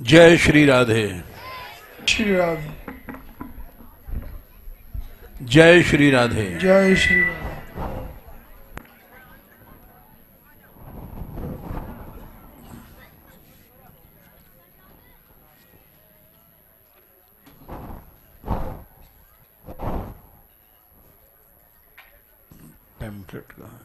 जय श्री राधे। श्री राधे। जय श्री राधे। जय श्री राधे। टेम्पलेट का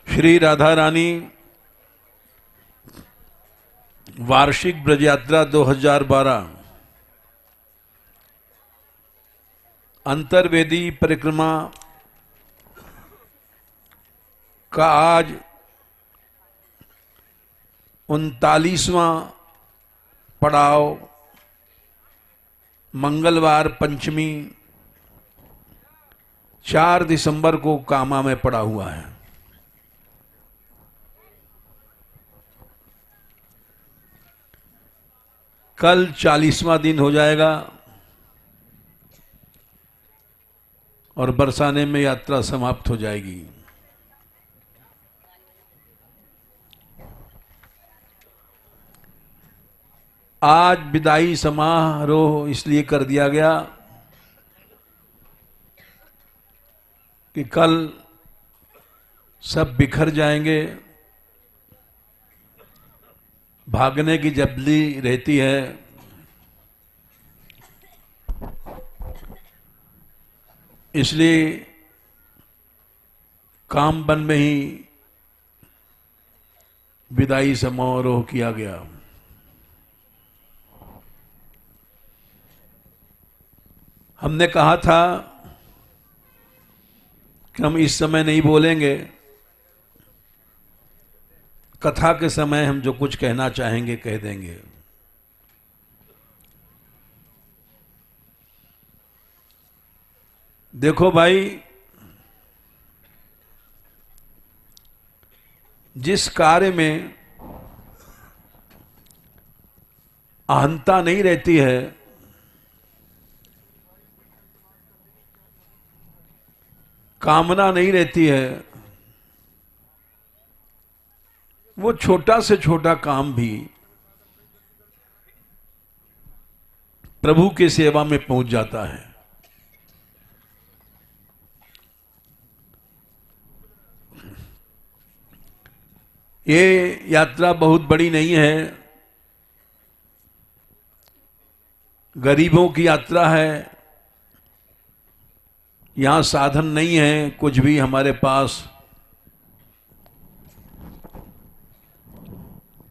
श्री राधा रानी वार्षिक ब्रज यात्रा 2012 अंतर्वेदी परिक्रमा का आज 39वां पड़ाव मंगलवार पंचमी 4 दिसंबर को कामा में पड़ा हुआ है। कल 40वां दिन हो जाएगा और बरसाने में यात्रा समाप्त हो जाएगी। आज विदाई समारोह इसलिए कर दिया गया कि कल सब बिखर जाएंगे, भागने की जल्दी रहती है। इसलिए कामबन में ही विदाई समारोह किया गया। हमने कहा था कि हम इस समय नहीं बोलेंगे, कथा के समय हम जो कुछ कहना चाहेंगे कह देंगे। देखो भाई, जिस कार्य में अहंता नहीं रहती है, कामना नहीं रहती है, वो छोटा से छोटा काम भी प्रभु की सेवा में पहुंच जाता है। ये यात्रा बहुत बड़ी नहीं है, गरीबों की यात्रा है। यहां साधन नहीं है कुछ भी हमारे पास,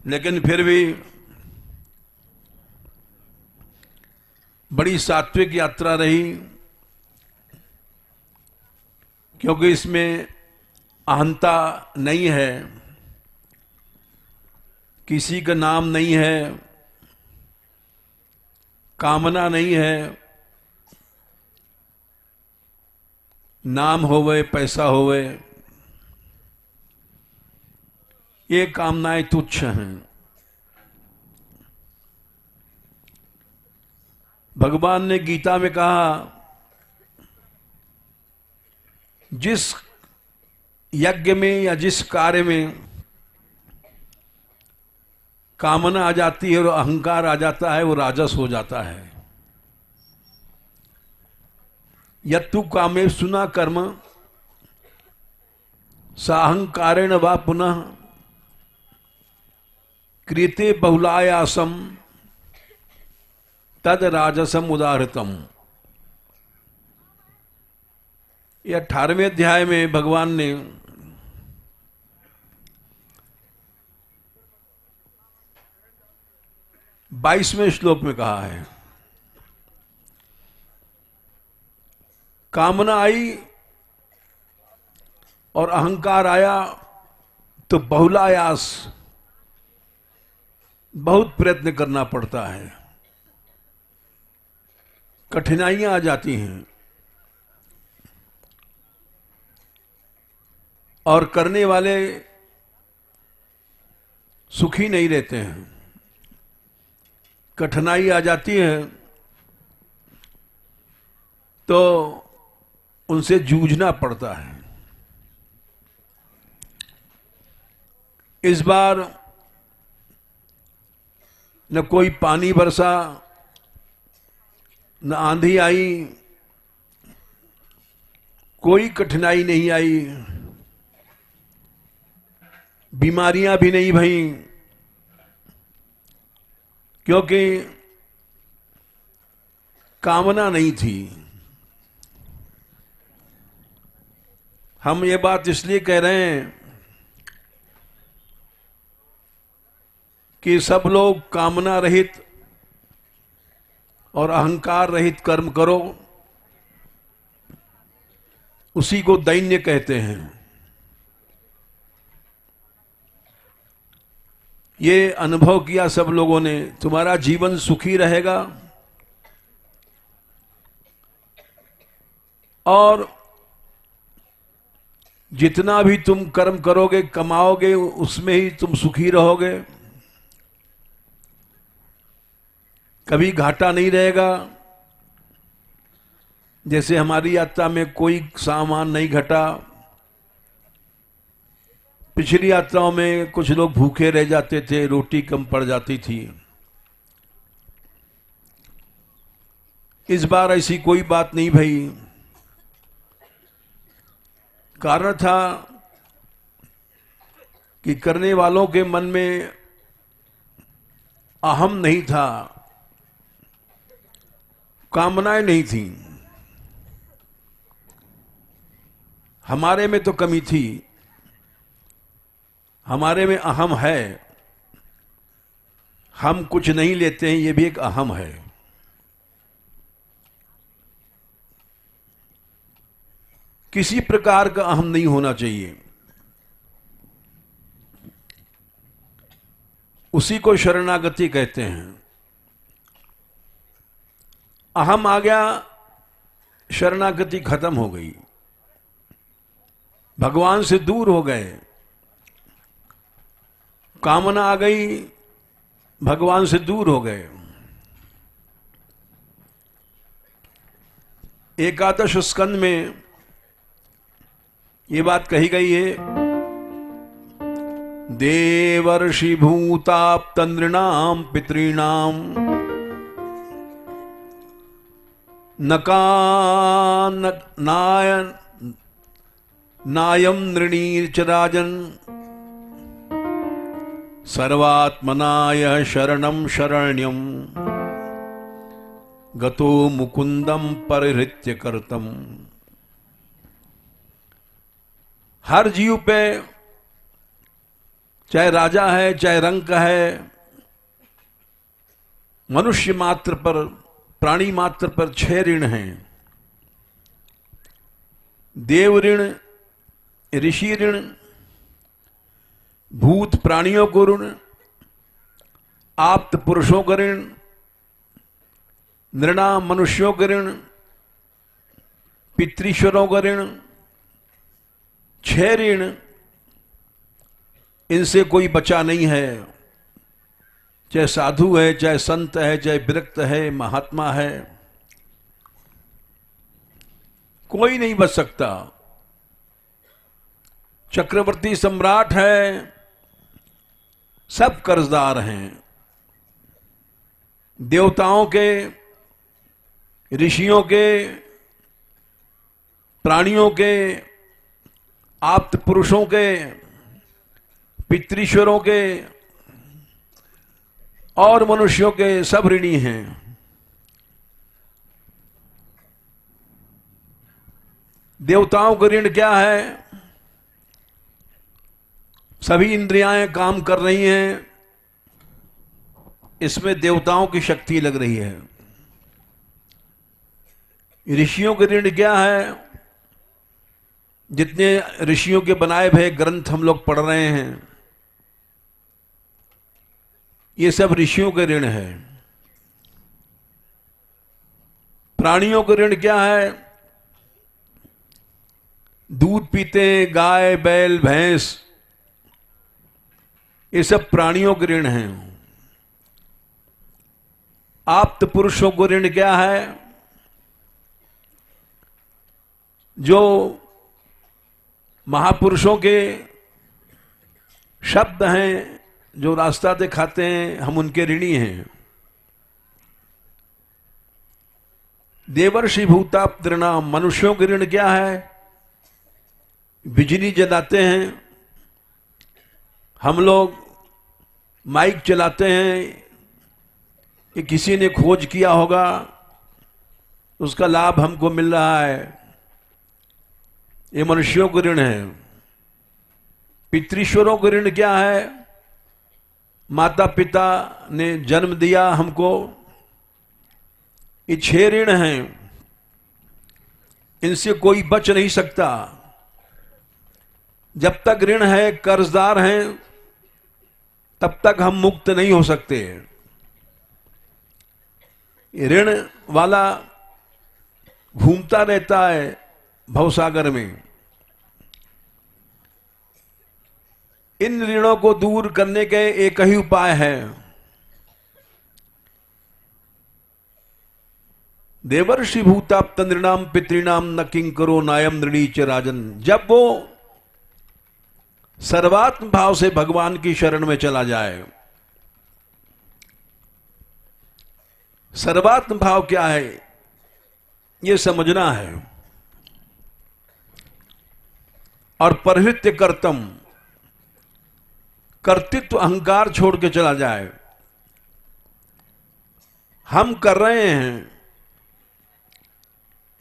लेकिन फिर भी बड़ी सात्विक यात्रा रही, क्योंकि इसमें अहंता नहीं है, किसी का नाम नहीं है, कामना नहीं है। नाम होवे पैसा होवे, ये कामनाएं तुच्छ हैं। भगवान ने गीता में कहा, जिस यज्ञ में या जिस कार्य में कामना आ जाती है और अहंकार आ जाता है, वो राजस हो जाता है। यत्तु कामेषु न कर्म साहंकारेण वा पुनः क्रियते बहुलायासम तद राजसम उदाहृतम। ये 18वें अध्याय में भगवान ने बाईसवें श्लोक में कहा है, कामना आई और अहंकार आया तो बहुलायास, बहुत प्रयत्न करना पड़ता है, कठिनाइयां आ जाती हैं। और करने वाले सुखी नहीं रहते हैं। कठिनाई आ जाती है तो उनसे जूझना पड़ता है। इस बार न कोई पानी बरसा, न आंधी आई, कोई कठिनाई नहीं आई, बीमारियां भी नहीं भई, क्योंकि कामना नहीं थी। हम ये बात इसलिए कह रहे हैं कि सब लोग कामना रहित और अहंकार रहित कर्म करो, उसी को दैन्य कहते हैं। ये अनुभव किया सब लोगों ने। तुम्हारा जीवन सुखी रहेगा और जितना भी तुम कर्म करोगे, कमाओगे, उसमें ही तुम सुखी रहोगे। कभी घाटा नहीं रहेगा। जैसे हमारी यात्रा में कोई सामान नहीं घटा। पिछली यात्राओं में कुछ लोग भूखे रह जाते थे, रोटी कम पड़ जाती थी। इस बार ऐसी कोई बात नहीं भई। कारण था कि करने वालों के मन में अहम नहीं था, कामनाएं नहीं थी। हमारे में तो कमी थी, हमारे में अहम है। हम कुछ नहीं लेते हैं, ये भी एक अहम है। किसी प्रकार का अहम नहीं होना चाहिए। उसी को शरणागति कहते हैं। अहम आ गया, शरणागति खत्म हो गई, भगवान से दूर हो गए। कामना आ गई, भगवान से दूर हो गए। एकादश स्कंद में ये बात कही गई है। देवर्षि भूताप्त नृणाम पितॄणाम नायम नृणीर्च राजन सर्वात्मनाय शरणम शरण्यम गतो मुकुंदम परिहृत्य कर्तम। हर जीव पे, चाहे राजा है, चाहे रंक है, मनुष्य मात्र पर, प्राणी मात्र पर 6 ऋण हैं। देव ऋण, ऋषि ऋण, भूत प्राणियों को ऋण, आप्त पुरुषों का ऋण, नृणाम मनुष्यों का ऋण, पितृश्वरों का ऋण। 6 ऋण, इनसे कोई बचा नहीं है। चाहे साधु है, चाहे संत है, चाहे विरक्त है, महात्मा है, कोई नहीं बच सकता। चक्रवर्ती सम्राट है, सब कर्जदार हैं। देवताओं के, ऋषियों के, प्राणियों के, आप्त पुरुषों के, पितृश्वरों के और मनुष्यों के सब ऋणी हैं। देवताओं का ऋण क्या है? सभी इंद्रियां काम कर रही हैं, इसमें देवताओं की शक्ति लग रही है। ऋषियों का ऋण क्या है? जितने ऋषियों के बनाए हुए ग्रंथ हम लोग पढ़ रहे हैं, ये सब ऋषियों के ऋण है। प्राणियों का ऋण क्या है? दूध पीते हैं, गाय, बैल, भैंस, ये सब प्राणियों के ऋण हैं। आप्त पुरुषों को ऋण क्या है? जो महापुरुषों के शब्द हैं, जो रास्ता दिखाते हैं, हम उनके ऋणी हैं। देवर्षि भूताप्तृणाम, मनुष्यों के ऋण क्या है? बिजली जलाते हैं, हम लोग माइक चलाते हैं कि किसी ने खोज किया होगा, उसका लाभ हमको मिल रहा है, ये मनुष्यों को ऋण है। पितृश्वरों को ऋण क्या है? माता पिता ने जन्म दिया हमको, ये 6 ऋण हैं, इनसे कोई बच नहीं सकता। जब तक ऋण है, कर्जदार हैं, तब तक हम मुक्त नहीं हो सकते। ऋण वाला घूमता रहता है भवसागर में। इन ऋणों को दूर करने के एक ही उपाय है। देवर्षि भूताप्त नृणाम पितृणाम न किंकरो नायम नृणी च राजन। जब वो सर्वात्म भाव से भगवान की शरण में चला जाए। सर्वात्म भाव क्या है, ये समझना है। और परहृत्य कर्तम, कर्तृत्व अहंकार छोड़ के चला जाए। हम कर रहे हैं,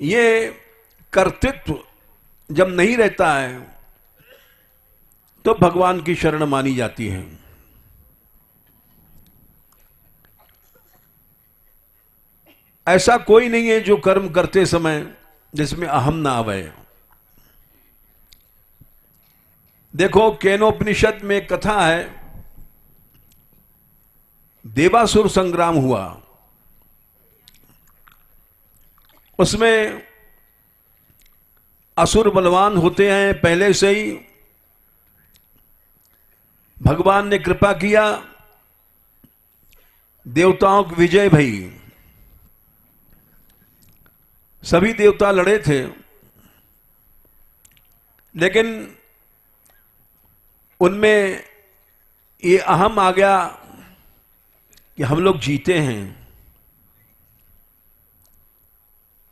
ये कर्तृत्व जब नहीं रहता है तो भगवान की शरण मानी जाती है। ऐसा कोई नहीं है जो कर्म करते समय जिसमें अहम ना आवे। देखो, केनोपनिषद में एक कथा है, देवासुर संग्राम हुआ। उसमें असुर बलवान होते हैं पहले से ही। भगवान ने कृपा किया, देवताओं की विजय भई। सभी देवता लड़े थे, लेकिन उनमें ये अहम आ गया कि हम लोग जीते हैं।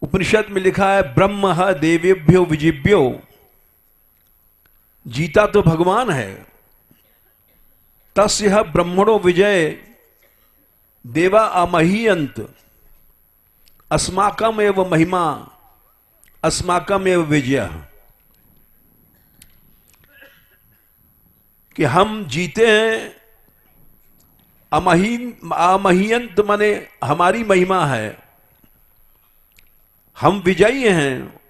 उपनिषद में लिखा है, ब्रह्म देवेभ्यो विजिभ्यो, जीता तो भगवान है। तस्य ब्रह्मणो विजय देवा अमहीयंत, अस्माकम एव महिमा अस्माकम एव विजय। कि हम जीते हैं, अमहीयंत माने हमारी महिमा है, हम विजयी हैं।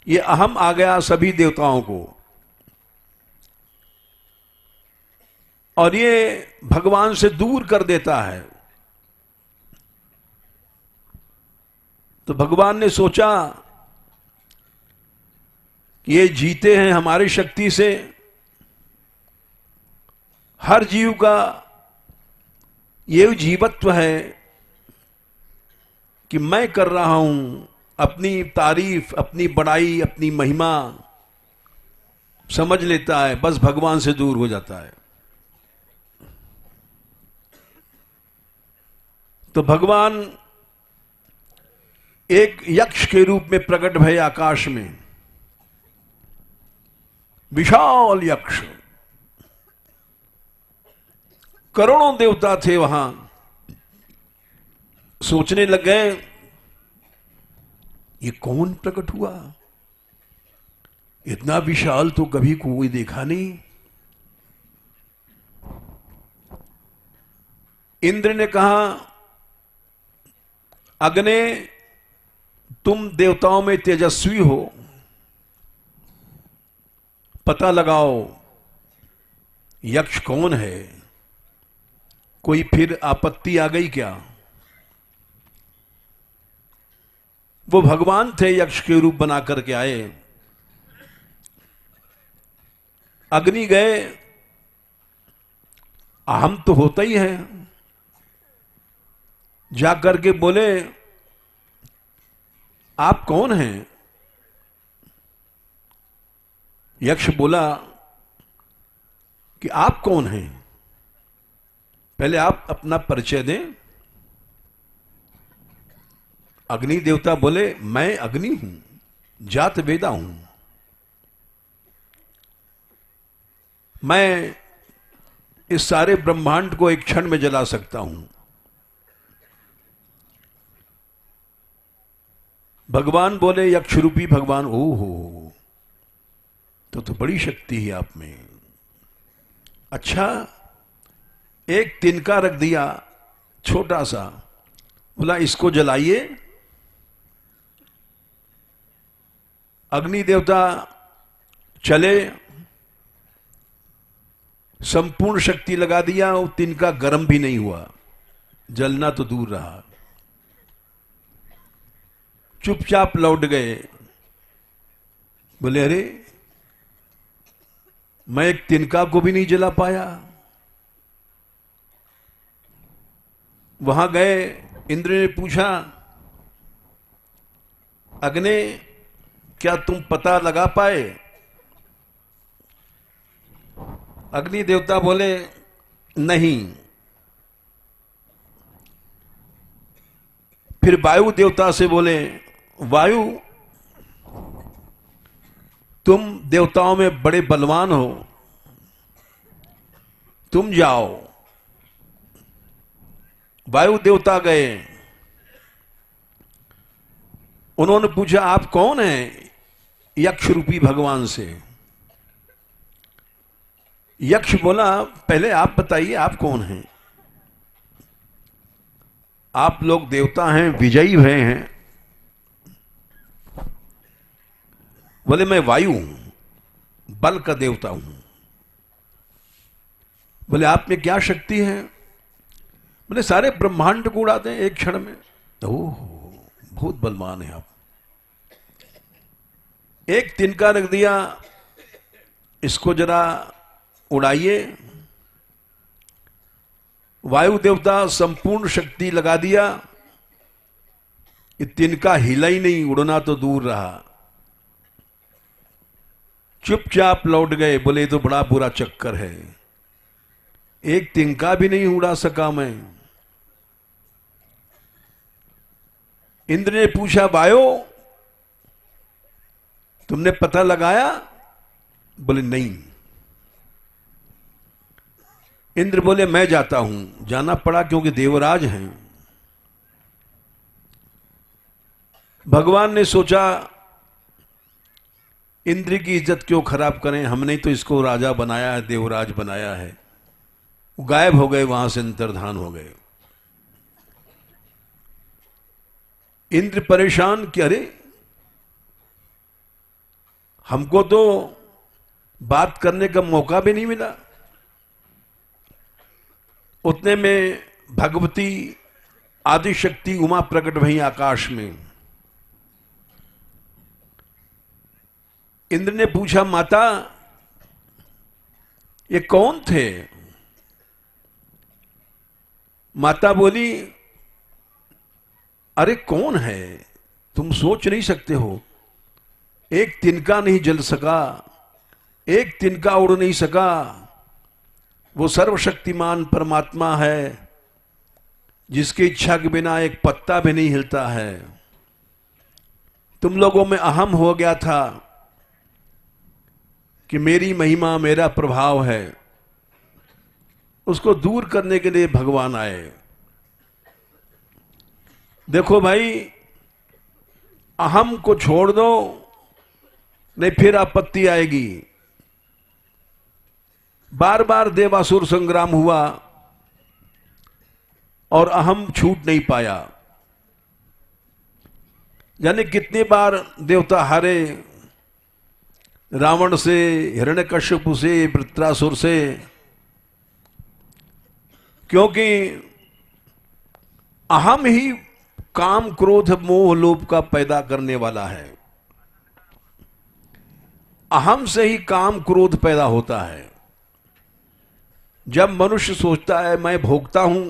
ये अहम आ गया सभी देवताओं को, और ये भगवान से दूर कर देता है। तो भगवान ने सोचा कि ये जीते हैं हमारी शक्ति से। हर जीव का ये जीवत्व है कि मैं कर रहा हूं, अपनी तारीफ, अपनी बड़ाई, अपनी महिमा समझ लेता है, बस भगवान से दूर हो जाता है। तो भगवान एक यक्ष के रूप में प्रकट भय आकाश में, विशाल यक्ष। करोड़ों देवता थे वहां। सोचने लग गए, ये कौन प्रकट हुआ? इतना विशाल तो कभी कोई देखा नहीं। इंद्र ने कहा, अग्ने तुम देवताओं में तेजस्वी हो, पता लगाओ यक्ष कौन है। कोई फिर आपत्ति आ गई क्या? वो भगवान थे, यक्ष के रूप बना करके आए। अग्नि गए, अहम तो होता ही है। जाकर के बोले आप कौन हैं? यक्ष बोला कि आप कौन हैं, पहले आप अपना परिचय दें। अग्नि देवता बोले मैं अग्नि हूं, जात वेदा हूं, मैं इस सारे ब्रह्मांड को एक क्षण में जला सकता हूं। भगवान बोले यक्ष रूपी भगवान, ओहो तो बड़ी शक्ति है आप में। अच्छा, एक तिनका रख दिया छोटा सा, बोला इसको जलाइए। अग्नि देवता चले, संपूर्ण शक्ति लगा दिया, वो तिनका गर्म भी नहीं हुआ, जलना तो दूर रहा। चुपचाप लौट गए, बोले अरे मैं एक तिनका को भी नहीं जला पाया। वहां गए, इंद्र ने पूछा अग्नि क्या तुम पता लगा पाए? अग्नि देवता बोले नहीं। फिर वायु देवता से बोले वायु तुम देवताओं में बड़े बलवान हो, तुम जाओ। वायु देवता गए, उन्होंने पूछा आप कौन हैं? यक्ष रूपी भगवान से। यक्ष बोला पहले आप बताइए आप कौन हैं? आप लोग देवता हैं, विजयी हुए हैं। बोले मैं वायु हूं, बल का देवता हूं। बोले आप में क्या शक्ति है? बोले सारे ब्रह्मांड को उड़ाते हैं एक क्षण में। ओह बहुत बलवान है आप। एक तिनका रख दिया, इसको जरा उड़ाइए। वायु देवता संपूर्ण शक्ति लगा दिया, ये तिनका हिला ही नहीं, उड़ना तो दूर रहा। चुपचाप लौट गए, बोले तो बड़ा बुरा चक्कर है, एक तिनका भी नहीं उड़ा सका मैं। इंद्र ने पूछा वायु तुमने पता लगाया? बोले नहीं। इंद्र बोले मैं जाता हूं। जाना पड़ा क्योंकि देवराज हैं। भगवान ने सोचा इंद्र की इज्जत क्यों खराब करें, हमने तो इसको राजा बनाया है, देवराज बनाया है। गायब हो गए, वहां से अंतर्धान हो गए। इंद्र परेशान कि अरे हमको तो बात करने का मौका भी नहीं मिला। उतने में भगवती आदिशक्ति उमा प्रकट भई आकाश में। इंद्र ने पूछा माता ये कौन थे? माता बोली अरे कौन है, तुम सोच नहीं सकते हो, एक तिनका नहीं जल सका, एक तिनका उड़ नहीं सका। वो सर्वशक्तिमान परमात्मा है जिसकी इच्छा के बिना एक पत्ता भी नहीं हिलता है। तुम लोगों में अहम हो गया था कि मेरी महिमा मेरा प्रभाव है, उसको दूर करने के लिए भगवान आए। देखो भाई, अहम को छोड़ दो, नहीं फिर आपत्ति आएगी। बार बार देवासुर संग्राम हुआ और अहम छूट नहीं पाया। यानी कितनी बार देवता हारे, रावण से, हिरण्यकश्यप से, वृत्रासुर से, क्योंकि अहम ही काम क्रोध मोह लोभ का पैदा करने वाला है। अहम से ही काम क्रोध पैदा होता है। जब मनुष्य सोचता है मैं भोगता हूं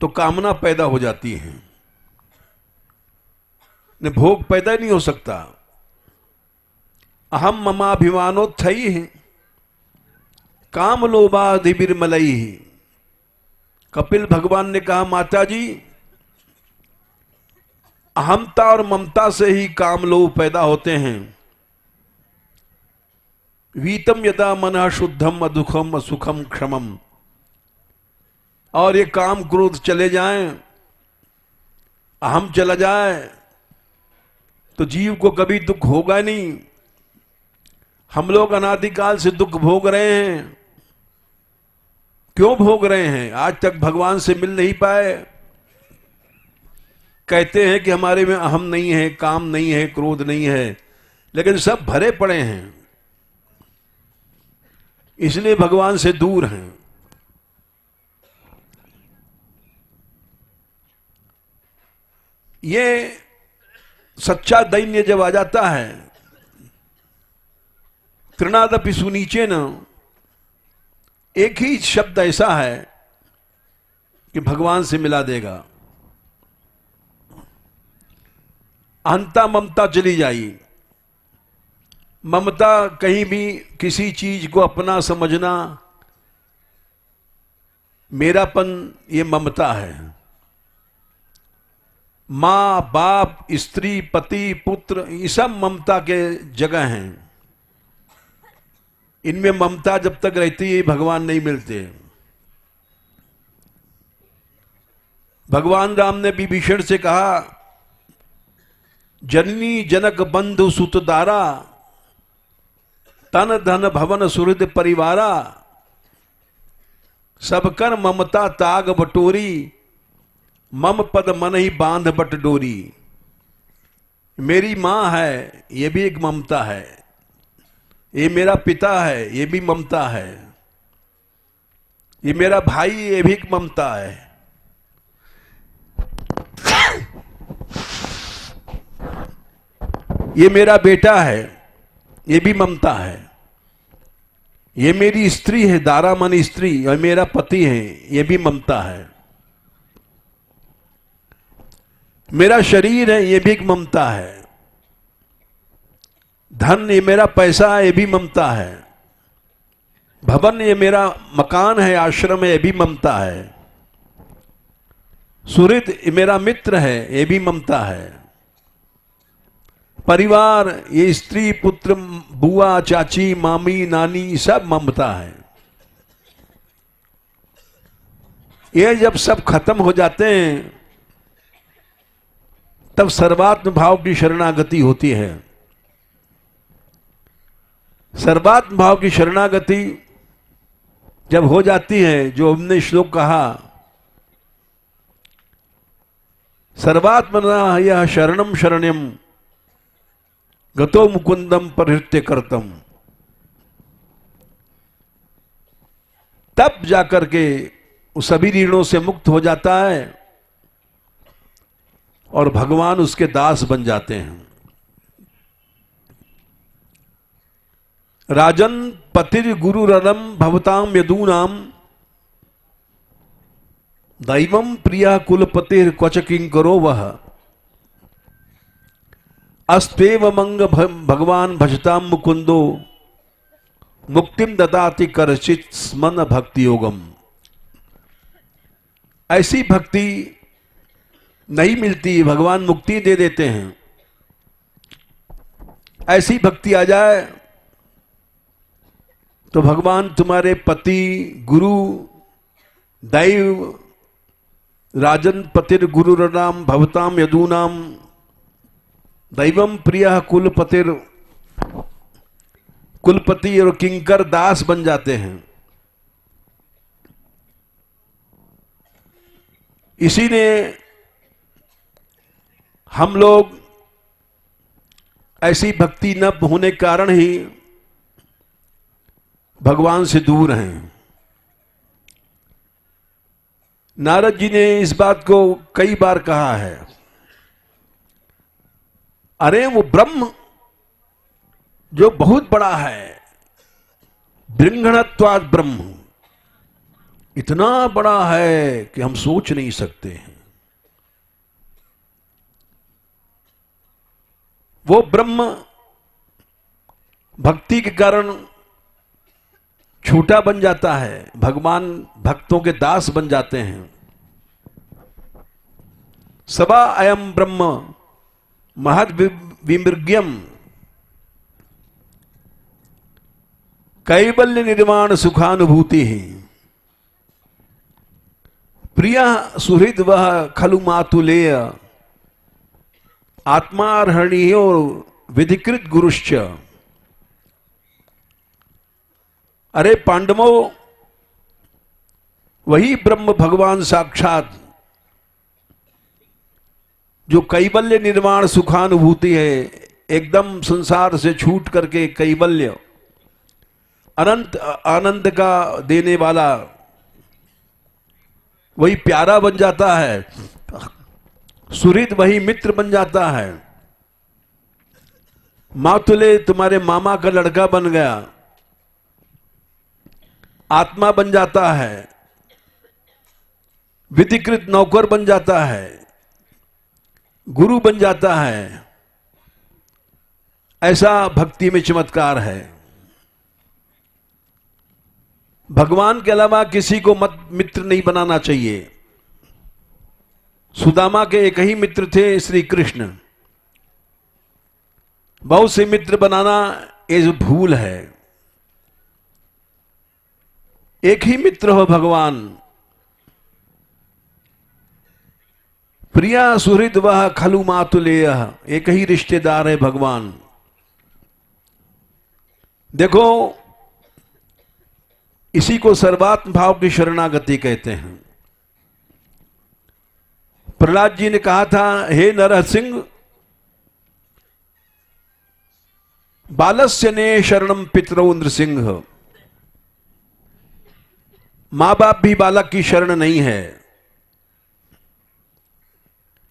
तो कामना पैदा हो जाती है। ने भोग पैदा नहीं हो सकता। अहम ममाभिमानोत्थई है काम लोभाधि बिरमलई। कपिल भगवान ने कहा माता जी, अहमता और ममता से ही काम लोभ पैदा होते हैं। वीतम यदा मनः शुद्धम अदुखम असुखम क्षमम। और ये काम क्रोध चले जाएं, अहम चला जाए तो जीव को कभी दुख होगा नहीं। हम लोग अनादिकाल से दुख भोग रहे हैं। क्यों भोग रहे हैं? आज तक भगवान से मिल नहीं पाए। कहते हैं कि हमारे में अहम नहीं है, काम नहीं है, क्रोध नहीं है, लेकिन सब भरे पड़े हैं, इसलिए भगवान से दूर हैं। ये सच्चा दैन्य जब आ जाता है, तृणादपि सुनीचे न, एक ही शब्द ऐसा है कि भगवान से मिला देगा। अहंता ममता चली जाई। ममता कहीं भी किसी चीज को अपना समझना, मेरापन, ये ममता है। मां बाप स्त्री पति पुत्र ये सब ममता के जगह हैं। इनमें ममता जब तक रहती है भगवान नहीं मिलते। भगवान राम ने विभीषण से कहा, जननी जनक बंधु सुत दारा तन धन भवन सुहृद परिवारा सब कर ममता ताग बटोरी मम पद मन ही बांध बट डोरी। मेरी मां है, ये भी एक ममता है। ये मेरा पिता है, ये भी ममता है। ये मेरा भाई, ये भी एक ममता है। ये मेरा बेटा है, ये भी ममता है। ये मेरी स्त्री है, दारा मन स्त्री, और मेरा पति है, ये भी ममता है। मेरा शरीर है, ये भी एक ममता है। धन, ये मेरा पैसा है, ये भी ममता है। भवन, ये मेरा मकान है, आश्रम है, ये भी ममता है। सुहृद, ये मेरा मित्र है, ये भी ममता है। परिवार, ये स्त्री पुत्र बुआ चाची मामी नानी सब ममता है। ये जब सब खत्म हो जाते हैं तब सर्वात्म भाव की शरणागति होती है। सर्वात्म भाव की शरणागति जब हो जाती है, जो हमने श्लोक कहा, सर्वात्मना यह शरणम शरण्यम गतो मुकुंदम परिहृत्य करतम, तब जाकर के उस सभी ऋणों से मुक्त हो जाता है और भगवान उसके दास बन जाते हैं। राजन पतिर गुरु रनम भवताम यदूनाम दैवम प्रिया कुलपतिर क्वच किंकरो वह अस्तेव मंग भगवान भजताम मुकुंदो मुक्तिम ददाति करचित स्मन भक्ति योगम। ऐसी भक्ति नहीं मिलती, भगवान मुक्ति दे देते हैं। ऐसी भक्ति आ जाए तो भगवान तुम्हारे पति गुरु दैव राजन पतिर गुरु रनाम भवताम यदूनाम दैवम प्रिय कुलपतिर, कुलपति और किंकर दास बन जाते हैं। इसी ने हम लोग ऐसी भक्ति न होने के कारण ही भगवान से दूर हैं। नारद जी ने इस बात को कई बार कहा है। अरे वो ब्रह्म जो बहुत बड़ा है, बृंहणत्वाद ब्रह्म इतना बड़ा है कि हम सोच नहीं सकते हैं। वो ब्रह्म भक्ति के कारण छोटा बन जाता है, भगवान भक्तों के दास बन जाते हैं। सबा अयम ब्रह्म महद विमृग्यम कैवल्य निर्माण सुखानुभूति ही प्रिय सुहृद वह खलु मातुलेय आत्मार्हणीयो विधिकृत गुरुश्च। अरे पांडवों, वही ब्रह्म भगवान साक्षात जो कैवल्य निर्माण सुखानुभूति है, एकदम संसार से छूट करके कैवल्य अनंत आनंद का देने वाला, वही प्यारा बन जाता है। सुहृद वही मित्र बन जाता है। मातुले तुम्हारे मामा का लड़का बन गया, आत्मा बन जाता है, विधिकृत नौकर बन जाता है, गुरु बन जाता है। ऐसा भक्ति में चमत्कार है। भगवान के अलावा किसी को मत मित्र नहीं बनाना चाहिए। सुदामा के एक ही मित्र थे, श्री कृष्ण। बहुत से मित्र बनाना ये भूल है। एक ही मित्र हो भगवान। प्रिया सुहृद वह खलु मातुलेय, एक ही रिश्तेदार है भगवान। देखो, इसी को सर्वात्म भाव की शरणागति कहते हैं। प्रहलाद जी ने कहा था, हे नरसिंह, बालस्य ने शरणम पितरौ नृसिंह। मां बाप भी बालक की शरण नहीं है,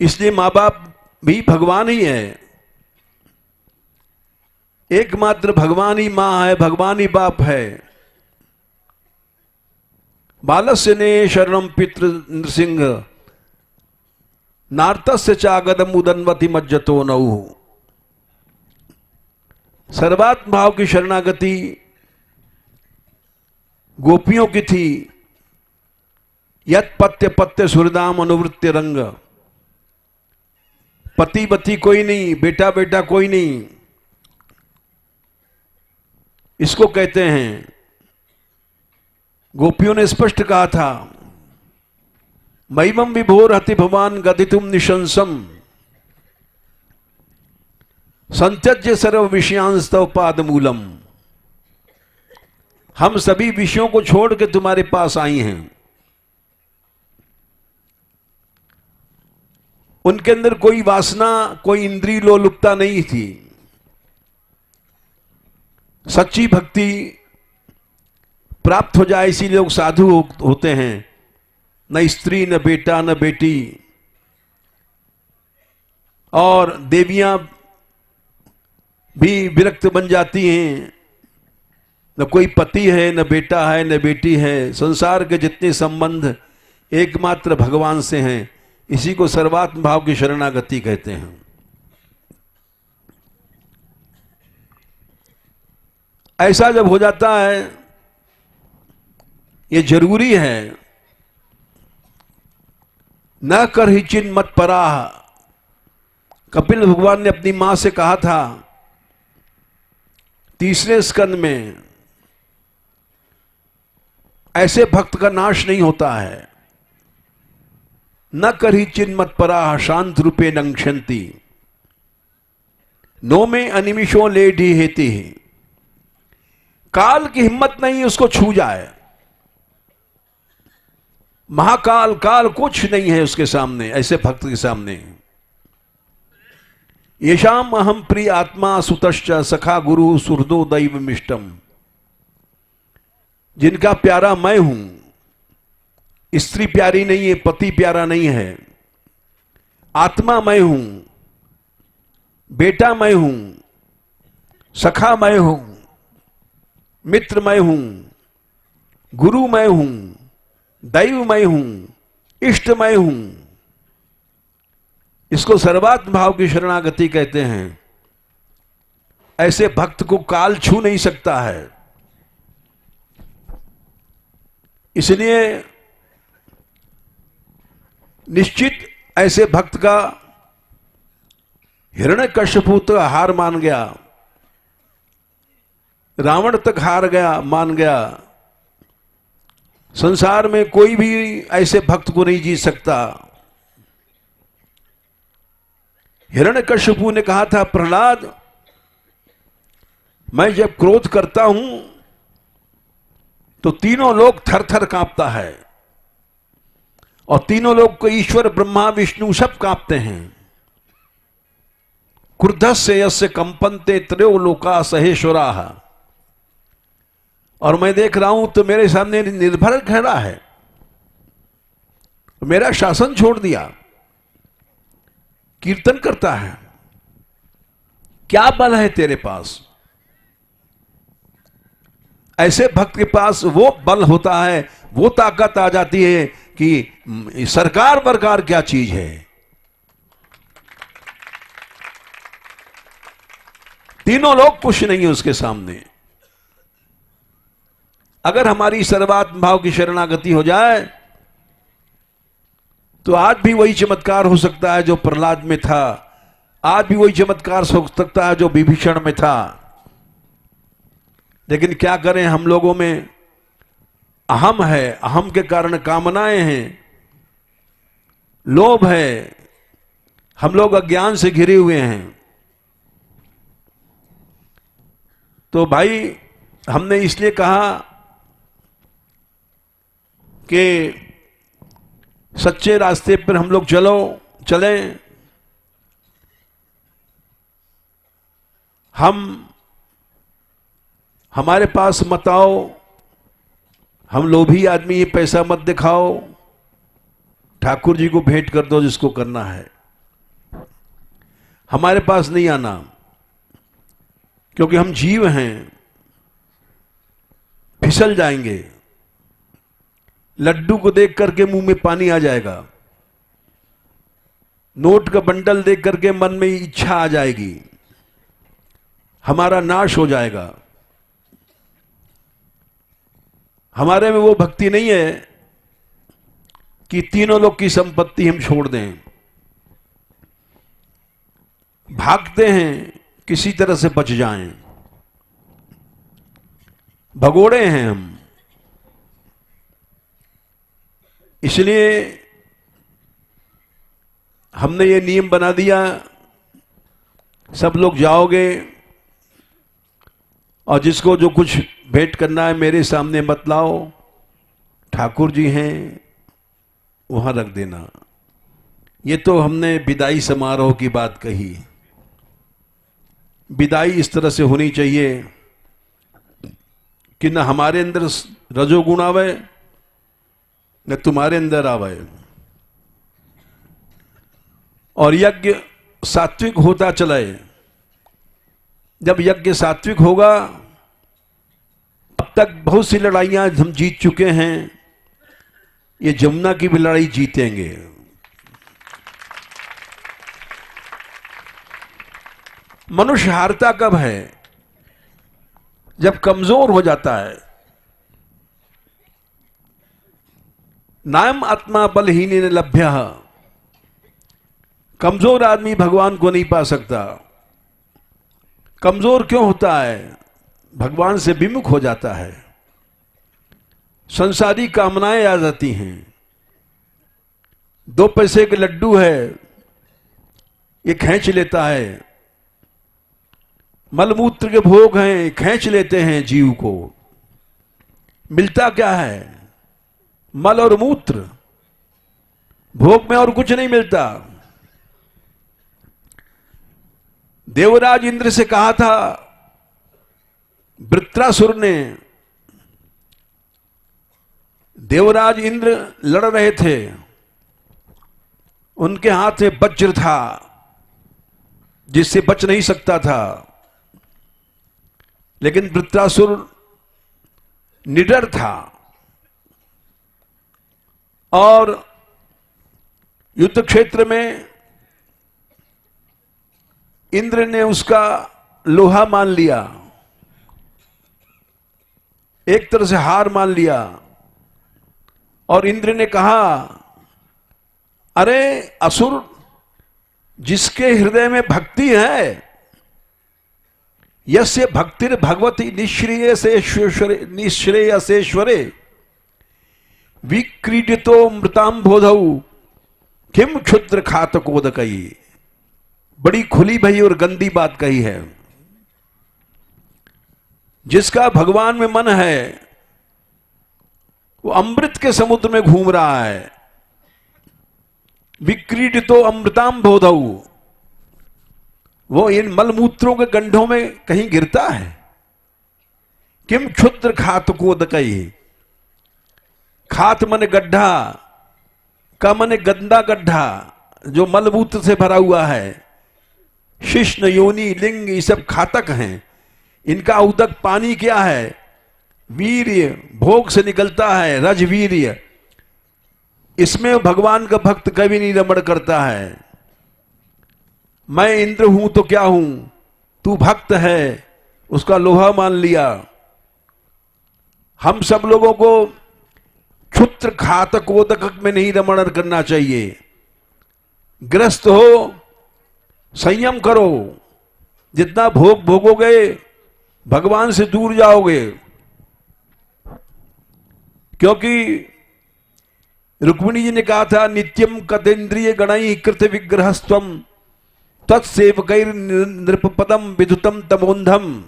इसलिए मां बाप भी भगवान ही है। एकमात्र भगवान ही मां है, भगवान ही बाप है। बालस्य ने शरणम पितृ नृसिंह नार्तस्य चागदम उदन्वति मज्जतो नौ। सर्वात्म भाव की शरणागति गोपियों की थी। यत पत्य पत्य सुरदाम अनुवृत्य रंग। पति पति कोई नहीं, बेटा बेटा कोई नहीं, इसको कहते हैं। गोपियों ने स्पष्ट कहा था, मैवम विभोर हति भवान गदितुम निशंसम संत्यज्य सर्व विषयांस्तव पाद मूलम। हम सभी विषयों को छोड़ के तुम्हारे पास आई हैं। उनके अंदर कोई वासना, कोई इंद्रिय लोलुपता नहीं थी। सच्ची भक्ति प्राप्त हो जाए इसीलिए लोग साधु होते हैं। न स्त्री, न बेटा, न बेटी, और देवियां भी विरक्त बन जाती हैं। न कोई पति है, न बेटा है, न बेटी है। संसार के जितने संबंध एकमात्र भगवान से हैं। इसी को सर्वात्म भाव की शरणागति कहते हैं। ऐसा जब हो जाता है, ये जरूरी है। न कर ही चिन्ह मत पराह। कपिल भगवान ने अपनी मां से कहा था 3रे स्कंद में, ऐसे भक्त का नाश नहीं होता है। न कर ही चिन्ह मत पराह शांत रूपे नंक्षंती नो में अनिमिषों ले ढी हेती है। काल की हिम्मत नहीं उसको छू जाए। महाकाल काल कुछ नहीं है उसके सामने, ऐसे भक्त के सामने। येषाम अहम प्रिय आत्मा सुतश्च सखा गुरु सुहृदो दैव मिष्टम। जिनका प्यारा मैं हूं। स्त्री प्यारी नहीं है, पति प्यारा नहीं है, आत्मा मैं हूं, बेटा मैं हूं, सखा मैं हूं, मित्र मैं हूं, गुरु मैं हूं, दैव मैं हूं, इष्ट मैं हूं। इसको सर्वात्म भाव की शरणागति कहते हैं। ऐसे भक्त को काल छू नहीं सकता है। इसलिए निश्चित ऐसे भक्त का हिरण्यकश्यप तो हार मान गया, रावण तक हार गया, मान गया। संसार में कोई भी ऐसे भक्त को नहीं जीत सकता। हिरण्यकश्यप ने कहा था, प्रहलाद मैं जब क्रोध करता हूं तो तीनों लोग थर थर कांपता है, और तीनों लोग को ईश्वर ब्रह्मा विष्णु सब कांपते हैं। क्रुद्धस्य यस्य कंपन्ते त्रयो लोका सहेश्वराः। और मैं देख रहा हूं तो मेरे सामने निर्भर खड़ा है, मेरा शासन छोड़ दिया, कीर्तन करता है। क्या बल है तेरे पास? ऐसे भक्त के पास वो बल होता है, वो ताकत आ जाती है कि सरकार बरकार क्या चीज है। तीनों लोग कुछ नहीं है उसके सामने। अगर हमारी सर्वात्म भाव की शरणागति हो जाए तो आज भी वही चमत्कार हो सकता है जो प्रहलाद में था, आज भी वही चमत्कार हो सकता है जो विभीषण में था। लेकिन क्या करें, हम लोगों में अहम है, अहम के कारण कामनाएं हैं, लोभ है, हम लोग अज्ञान से घिरे हुए हैं। तो भाई हमने इसलिए कहा कि सच्चे रास्ते पर हम लोग चलें। हमारे पास मत आओ, हम लोभी आदमी, ये पैसा मत दिखाओ, ठाकुर जी को भेंट कर दो जिसको करना है। हमारे पास नहीं आना, क्योंकि हम जीव हैं, फिसल जाएंगे। लड्डू को देख करके मुंह में पानी आ जाएगा, नोट का बंडल देख करके मन में इच्छा आ जाएगी, हमारा नाश हो जाएगा। हमारे में वो भक्ति नहीं है कि तीनों लोग की संपत्ति हम छोड़ दें। भागते हैं किसी तरह से बच जाएं, भगोड़े हैं हम। इसलिए हमने ये नियम बना दिया, सब लोग जाओगे और जिसको जो कुछ भेंट करना है मेरे सामने मत लाओ, ठाकुर जी हैं वहां रख देना। ये तो हमने विदाई समारोह की बात कही। विदाई इस तरह से होनी चाहिए कि न हमारे अंदर रजोगुण आवे न तुम्हारे अंदर आवे, और यज्ञ सात्विक होता चले। जब यज्ञ सात्विक होगा, अब तक बहुत सी लड़ाइयां हम जीत चुके हैं, ये जमुना की भी लड़ाई जीतेंगे। मनुष्य हारता कब है? जब कमजोर हो जाता है। नायम आत्मा बलहीन लभ्य। कमजोर आदमी भगवान को नहीं पा सकता। कमजोर क्यों होता है? भगवान से विमुख हो जाता है, संसारी कामनाएं आ जाती हैं। 2 पैसे के लड्डू है, ये खींच लेता है। मलमूत्र के भोग हैं, खींच लेते हैं जीव को। मिलता क्या है? मल और मूत्र। भोग में और कुछ नहीं मिलता। देवराज इंद्र से कहा था वृत्रासुर ने, देवराज इंद्र लड़ रहे थे, उनके हाथ में वज्र था जिससे बच नहीं सकता था। लेकिन वृत्रासुर निडर था और युद्ध क्षेत्र में इंद्र ने उसका लोहा मान लिया, एक तरह से हार मान लिया। और इंद्र ने कहा, अरे असुर, जिसके हृदय में भक्ति है, यस्य भक्तिर भगवती निःश्रेयसेश्वरे विक्रीडितो मृतांबोधौ किम क्षुद्र खातकोदकई। बड़ी खुली भई और गंदी बात कही है। जिसका भगवान में मन है वो अमृत के समुद्र में घूम रहा है। विक्रीडितो अमृतांबोधौ, वो इन मलमूत्रों के गड्ढों में कहीं गिरता है। किम क्षुद्र खातकोदकई, खात मन गड्ढा, का मन गंदा गड्ढा जो मलमूत्र से भरा हुआ है। शिश्न, योनि, लिंग, ये सब खातक हैं। इनका उदक पानी क्या है? वीर्य, भोग से निकलता है, रजवीर्य। इसमें भगवान का भक्त कभी नहीं रमण करता है। मैं इंद्र हूं तो क्या हूं, तू भक्त है, उसका लोहा मान लिया। हम सब लोगों को क्षुद्र खातकोदक में नहीं रमण करना चाहिए। ग्रस्त हो, संयम करो। जितना भोग भोगोगे भगवान से दूर जाओगे। क्योंकि रुक्मिणी जी ने कहा था, नित्यम कतेन्द्रिय गणई कृत विग्रहस्त्वम तत्सेवकैर नृपपदम विदुतम तमोन्धम।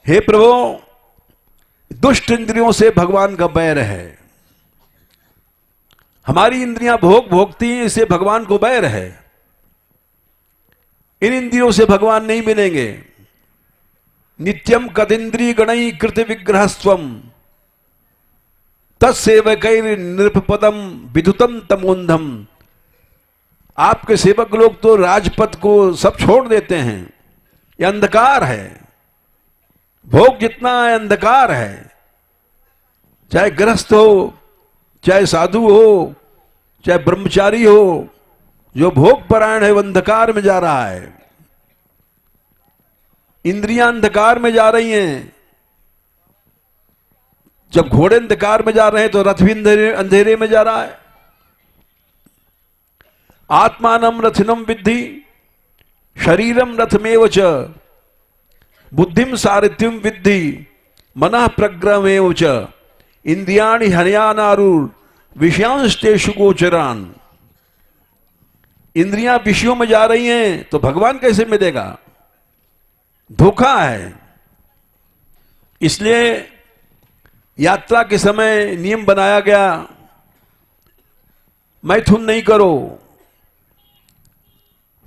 हे प्रभु, दुष्ट इंद्रियों से भगवान का बैर है। हमारी इंद्रियां भोग भोगती हैं, इससे भगवान को बैर है। इन इंद्रियों से भगवान नहीं मिलेंगे। नित्यम कदिंद्रिय गणई कृत विग्रहस्त्वम तत्सेवकैर नृपपदम विदुतम तमोन्धम। आपके सेवक लोग तो राजपद को सब छोड़ देते हैं। यह अंधकार है। भोग जितना है अंधकार है। चाहे गृहस्थ हो, चाहे साधु हो, चाहे ब्रह्मचारी हो, जो भोग परायण है वो अंधकार में जा रहा है। इंद्रियां अंधकार में जा रही हैं। जब घोड़े अंधकार में जा रहे हैं तो रथ भी अंधेरे में जा रहा है। आत्मानम रथिनम विद्धि शरीरम रथमेव च बुद्धिम सारथिम विद्धि मनः प्रग्रहमेव च इंद्रियाणि हरयानारुर विषयांस्तेषु गोचरान। इंद्रियां विषयों में जा रही हैं तो भगवान कैसे मिलेगा? धोखा है। इसलिए यात्रा के समय नियम बनाया गया, मैथुन नहीं करो,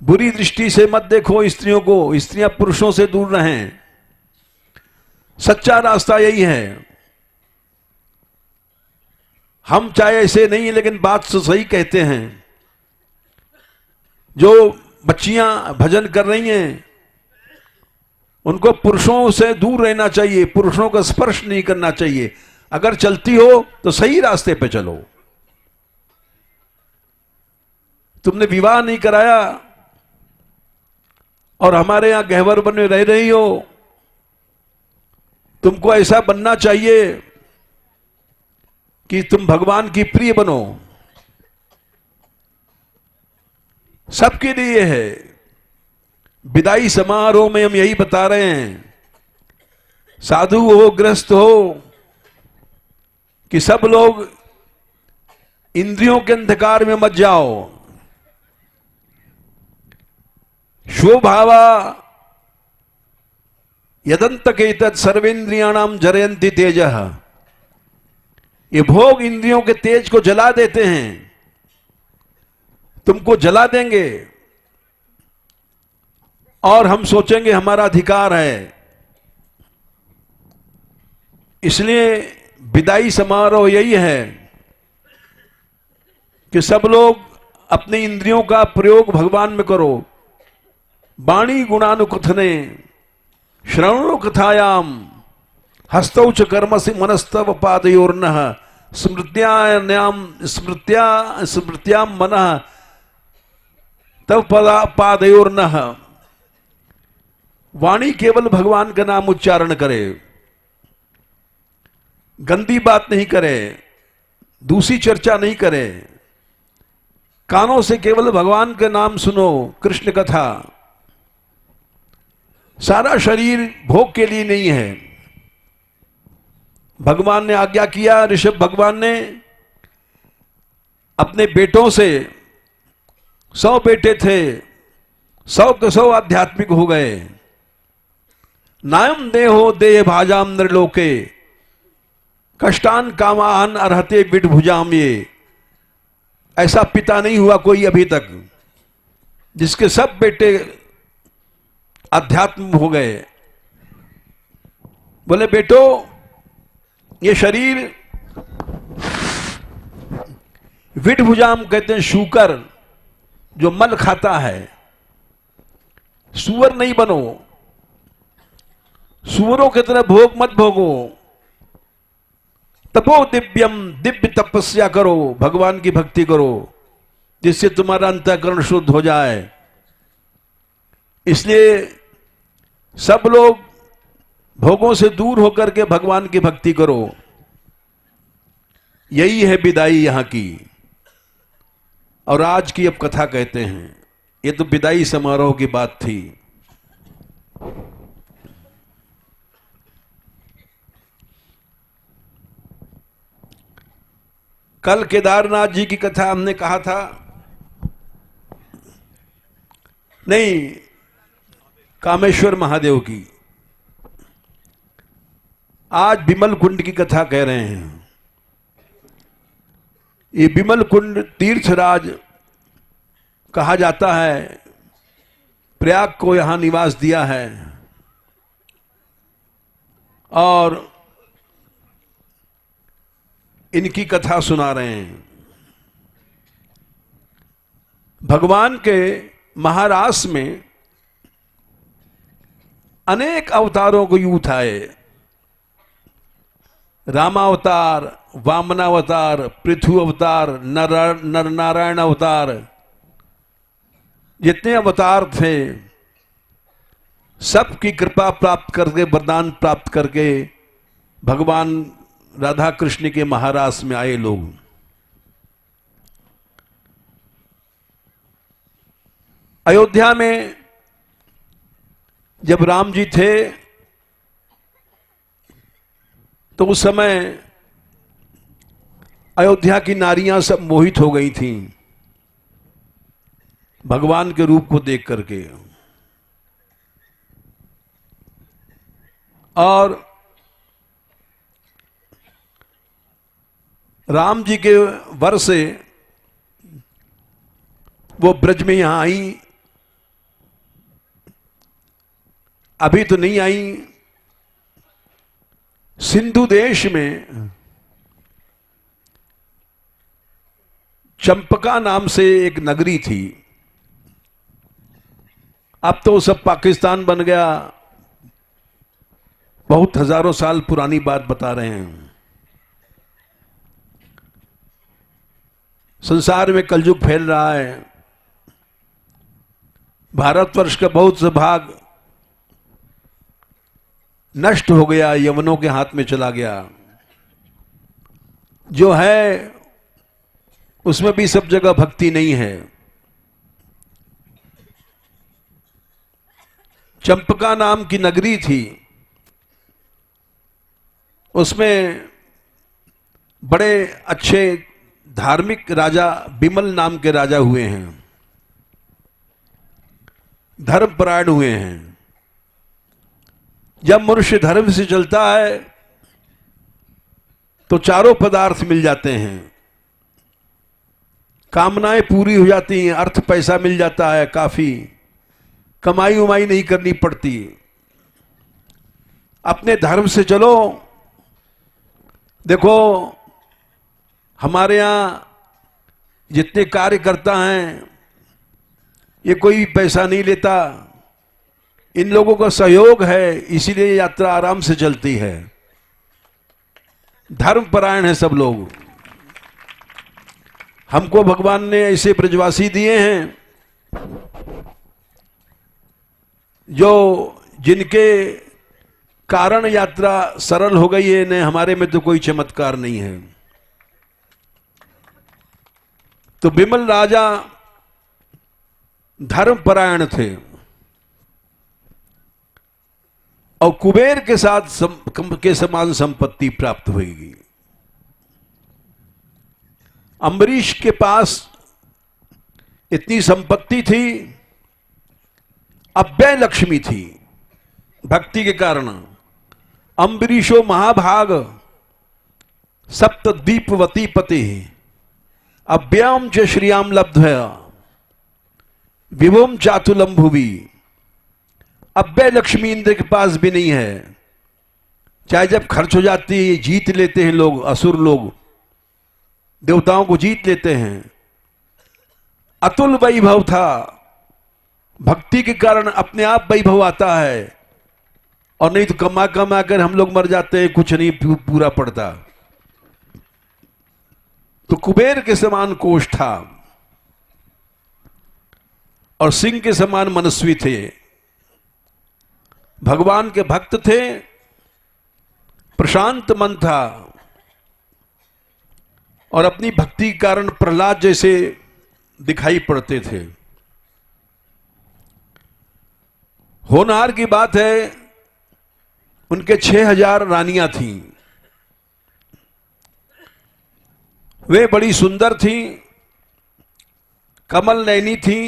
बुरी दृष्टि से मत देखो स्त्रियों को, स्त्रियां पुरुषों से दूर रहें। सच्चा रास्ता यही है। हम चाहे ऐसे नहीं लेकिन बात तो सही कहते हैं। जो बच्चियां भजन कर रही हैं उनको पुरुषों से दूर रहना चाहिए, पुरुषों का स्पर्श नहीं करना चाहिए। अगर चलती हो तो सही रास्ते पे चलो। तुमने विवाह नहीं कराया और हमारे यहां गहवर बने रह रही हो, तुमको ऐसा बनना चाहिए कि तुम भगवान की प्रिय बनो। सबके लिए है। विदाई समारोह में हम यही बता रहे हैं, साधु हो, गृहस्थ हो, कि सब लोग इंद्रियों के अंधकार में मत जाओ। स्वभावा यदंत के तत् सर्वेन्द्रियाणाम जरयंती तेजः। ये भोग इंद्रियों के तेज को जला देते हैं, तुमको जला देंगे। और हम सोचेंगे हमारा अधिकार है। इसलिए विदाई समारोह यही है कि सब लोग अपनी इंद्रियों का प्रयोग भगवान में करो। वाणी गुणानुकथने श्रवणो कथायाम हस्तौ च कर्मसि मनस्तव पादयोर्नः स्मृत्याम मनः तव पादयोर्नः। वाणी केवल भगवान का नाम उच्चारण करे, गंदी बात नहीं करे, दूसरी चर्चा नहीं करे, कानों से केवल भगवान का नाम सुनो, कृष्ण कथा। सारा शरीर भोग के लिए नहीं है। भगवान ने आज्ञा किया, ऋषभ भगवान ने अपने बेटों से, 100 बेटे थे, 100 के 100 आध्यात्मिक हो गए। नायम देहो देह भाजाम नरलोके कष्टान कामान अर्हते विडभुजाम। ये ऐसा पिता नहीं हुआ कोई अभी तक जिसके सब बेटे अध्यात्म हो गए। बोले बेटो, ये शरीर विडभुजाम कहते हैं शूकर, जो मल खाता है। सुअर नहीं बनो, सुअरों की तरह भोग मत भोगो। तपो दिव्यम, दिव्य तपस्या करो, भगवान की भक्ति करो, जिससे तुम्हारा अंतःकरण शुद्ध हो जाए। इसलिए सब लोग भोगों से दूर होकर के भगवान की भक्ति करो। यही है विदाई यहां की। और आज की अब कथा कहते हैं। ये तो विदाई समारोह की बात थी। कल केदारनाथ जी की कथा हमने कहा था, नहीं, कामेश्वर महादेव की। आज बिमल कुंड की कथा कह रहे हैं। ये बिमल कुंड तीर्थराज कहा जाता है, प्रयाग को यहां निवास दिया है। और इनकी कथा सुना रहे हैं। भगवान के महारास में अनेक अवतारों को यूथ आए। रामावतार, वामनावतार, पृथु अवतार, नर नारायण अवतार, जितने अवतार थे सबकी कृपा प्राप्त करके, वरदान प्राप्त करके भगवान राधा कृष्ण के महारास में आए लोग। अयोध्या में जब राम जी थे तो उस समय अयोध्या की नारियां सब मोहित हो गई थीं भगवान के रूप को देख करके। और राम जी के वर से वो ब्रज में यहां आई। अभी तो नहीं आई। सिंधु देश में चंपका नाम से एक नगरी थी। अब तो सब पाकिस्तान बन गया। बहुत हजारों साल पुरानी बात बता रहे हैं। संसार में कलयुग फैल रहा है। भारतवर्ष का बहुत सा भाग नष्ट हो गया, यवनों के हाथ में चला गया। जो है उसमें भी सब जगह भक्ति नहीं है। चंपका नाम की नगरी थी, उसमें बड़े अच्छे धार्मिक राजा बिमल नाम के राजा हुए हैं, धर्मपरायण हुए हैं। जब मनुष्य धर्म से चलता है तो चारों पदार्थ मिल जाते हैं, कामनाएं पूरी हो जाती हैं, अर्थ पैसा मिल जाता है, काफी कमाई उमाई नहीं करनी पड़ती। अपने धर्म से चलो। देखो हमारे यहां जितने कार्यकर्ता हैं, ये कोई पैसा नहीं लेता, इन लोगों का सहयोग है, इसीलिए यात्रा आराम से चलती है। धर्मपरायण है सब लोग। हमको भगवान ने ऐसे ब्रजवासी दिए हैं जो जिनके कारण यात्रा सरल हो गई है। ने हमारे में तो कोई चमत्कार नहीं है। तो बिमल राजा धर्मपरायण थे और कुबेर के साथ के समान संपत्ति प्राप्त होगी। अम्बरीश के पास इतनी संपत्ति थी, अव्यय लक्ष्मी थी भक्ति के कारण। अम्बरीशो महाभाग सप्तद्वीपवती पति अव्याम च श्रियाम लब्धया विभुम चातुलम भुवि। अव्यय लक्ष्मी इंद्र के पास भी नहीं है। चाहे जब खर्च हो जाती है, जीत लेते हैं लोग, असुर लोग देवताओं को जीत लेते हैं। अतुल वैभव था, भक्ति के कारण अपने आप वैभव आता है। और नहीं तो कमा कमा कर हम लोग मर जाते हैं, कुछ नहीं पूरा पड़ता। तो कुबेर के समान कोष था और सिंह के समान मनस्वी थे। भगवान के भक्त थे, प्रशांत मन था और अपनी भक्ति के कारण प्रहलाद जैसे दिखाई पड़ते थे। होनहार की बात है, उनके 6000 रानियां थीं। वे बड़ी सुंदर थीं, कमल नयनी थीं,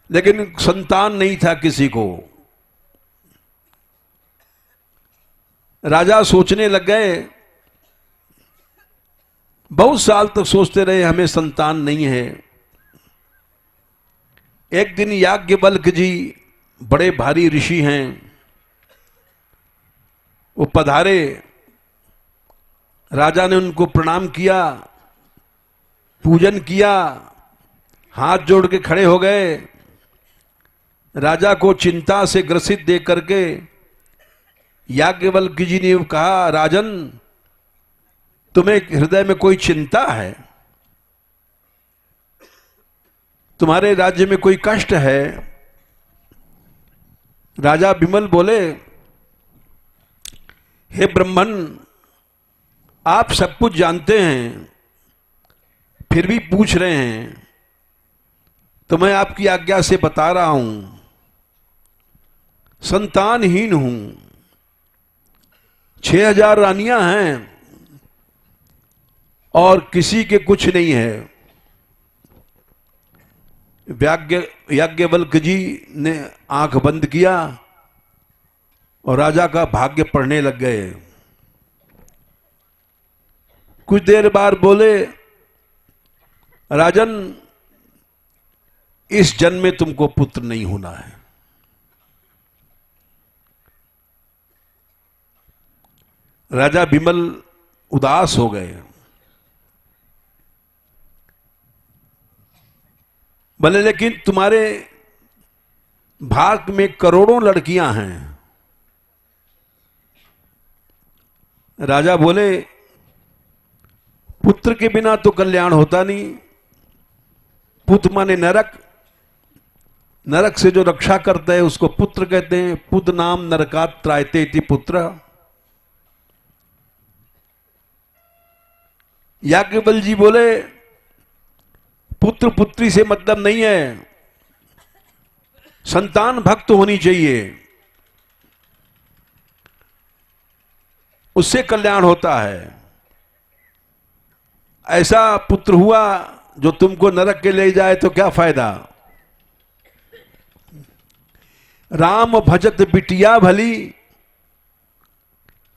लेकिन संतान नहीं था किसी को। राजा सोचने लग गए, बहुत साल तक सोचते रहे हमें संतान नहीं है। एक दिन याज्ञवल्क्य जी बड़े भारी ऋषि हैं, वो पधारे। राजा ने उनको प्रणाम किया, पूजन किया, हाथ जोड़ के खड़े हो गए। राजा को चिंता से ग्रसित देख करके याज्ञवल्क्य जी ने कहा, राजन तुम्हें हृदय में कोई चिंता है? तुम्हारे राज्य में कोई कष्ट है? राजा बिमल बोले, हे ब्रह्मन, आप सब कुछ जानते हैं, फिर भी पूछ रहे हैं, तो मैं आपकी आज्ञा से बता रहा हूं। संतानहीन हूं, 6000 रानियां हैं और किसी के कुछ नहीं है। याज्ञवल्क्य जी ने आंख बंद किया और राजा का भाग्य पढ़ने लग गए। कुछ देर बाद बोले, राजन, इस जन्म में तुमको पुत्र नहीं होना है। राजा बिमल उदास हो गए। बोले, लेकिन तुम्हारे भाग में करोड़ों लड़कियां हैं। राजा बोले, पुत्र के बिना तो कल्याण होता नहीं। पुत्र माने नरक, नरक से जो रक्षा करता है उसको पुत्र कहते हैं। पुत्र नाम नरकात् त्रायते इति पुत्र। याज्ञवल्क्य जी बोले, पुत्र पुत्री से मतलब नहीं है, संतान भक्त होनी चाहिए, उससे कल्याण होता है। ऐसा पुत्र हुआ जो तुमको नरक के ले जाए तो क्या फायदा। राम भजत बिटिया भली,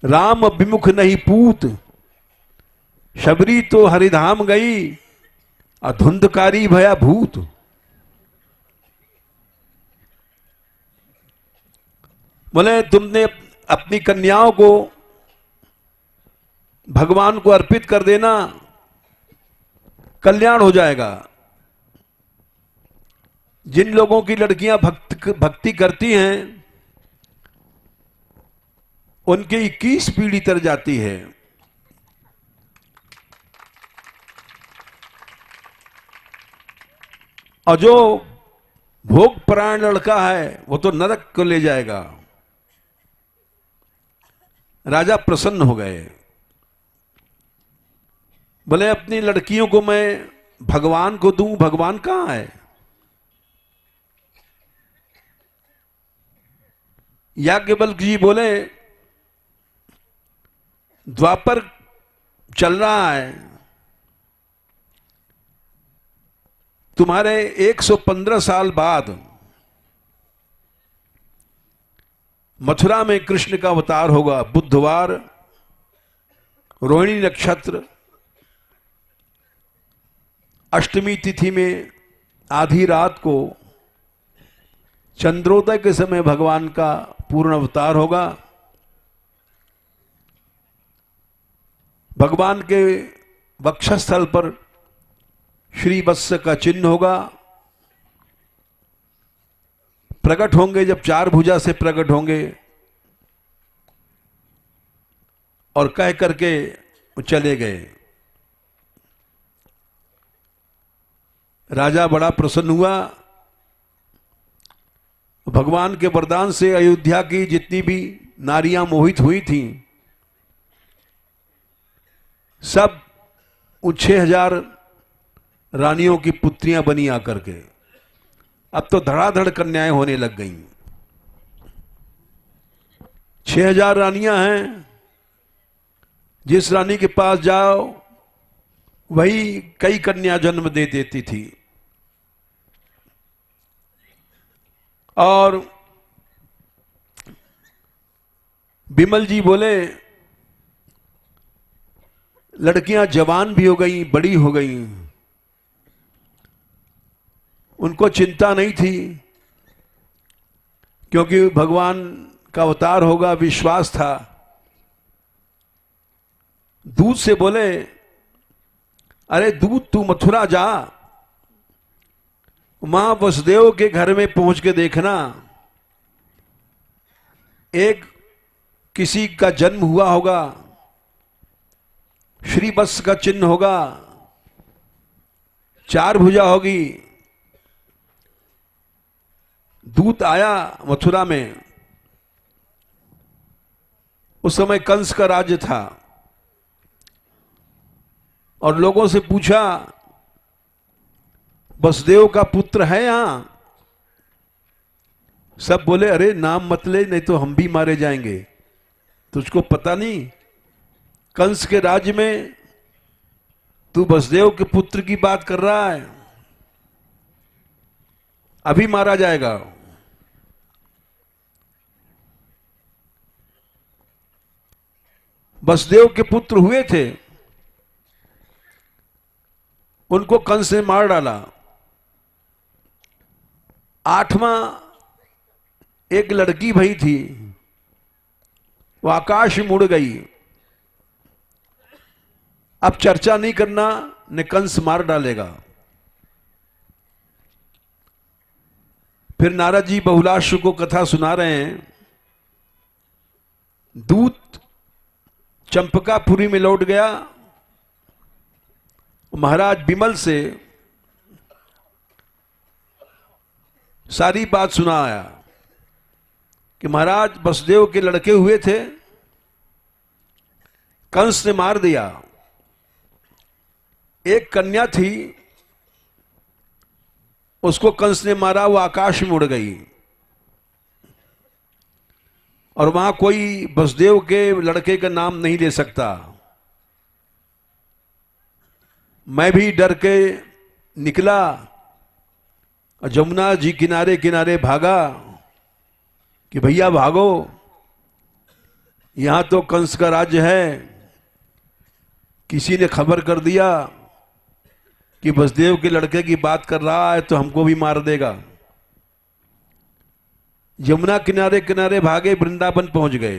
राम विमुख नहीं पूत। शबरी तो हरिधाम गई, अधुंधकारी भया भूत। बोले, तुमने अपनी कन्याओं को भगवान को अर्पित कर देना, कल्याण हो जाएगा। जिन लोगों की लड़कियां भक्ति करती हैं उनकी 21 पीढ़ी तर जाती है। और जो भोग परायण लड़का है वो तो नरक को ले जाएगा। राजा प्रसन्न हो गए, बोले अपनी लड़कियों को मैं भगवान को दूं, भगवान कहां है? याज्ञवल्क्य जी बोले द्वापर चल रहा है, तुम्हारे 115 साल बाद मथुरा में कृष्ण का अवतार होगा। बुधवार, रोहिणी नक्षत्र, अष्टमी तिथि में आधी रात को चंद्रोदय के समय भगवान का पूर्ण अवतार होगा। भगवान के वक्षस्थल पर श्री वत्स का चिन्ह होगा। प्रकट होंगे जब 4 भुजा से प्रकट होंगे और कह करके चले गए। राजा बड़ा प्रसन्न हुआ। भगवान के वरदान से अयोध्या की जितनी भी नारियां मोहित हुई थीं सब उन 6000 रानियों की पुत्रियां बनी आकर के। अब तो धड़ाधड़ कन्याएं होने लग गईं। 6000 रानियां हैं, जिस रानी के पास जाओ वही कई कन्या जन्म दे देती थी। और बिमल जी बोले लड़कियां जवान भी हो गई, बड़ी हो गई, उनको चिंता नहीं थी क्योंकि भगवान का अवतार होगा, विश्वास था। दूध से बोले अरे दूध तू मथुरा जा, वहां वसुदेव के घर में पहुंच के देखना एक किसी का जन्म हुआ होगा, श्री वत्स का चिन्ह होगा, 4 भुजा होगी। दूत आया मथुरा में। उस समय कंस का राज्य था और लोगों से पूछा वसुदेव का पुत्र है यहां? सब बोले अरे नाम मत ले, नहीं तो हम भी मारे जाएंगे। तुझको पता नहीं कंस के राज्य में तू वसुदेव के पुत्र की बात कर रहा है, अभी मारा जाएगा। वसुदेव के पुत्र हुए थे, उनको कंस ने मार डाला। 8वां एक लड़की भई थी, वो आकाश में उड़ गई। अब चर्चा नहीं करना, ने कंस मार डालेगा। फिर नारद जी बहुलाश्व को कथा सुना रहे हैं। दूत चंपकापुरी में लौट गया, महाराज बिमल से सारी बात सुनाया कि महाराज वसुदेव के लड़के हुए थे, कंस ने मार दिया। एक कन्या थी, उसको कंस ने मारा, वो आकाश में उड़ गई। और वहां कोई वसुदेव के लड़के का नाम नहीं ले सकता। मैं भी डर के निकला और जमुना जी किनारे किनारे भागा कि भैया भागो, यहां तो कंस का राज्य है। किसी ने खबर कर दिया कि वसुदेव के लड़के की बात कर रहा है तो हमको भी मार देगा। यमुना किनारे किनारे भागे, वृंदावन पहुंच गए।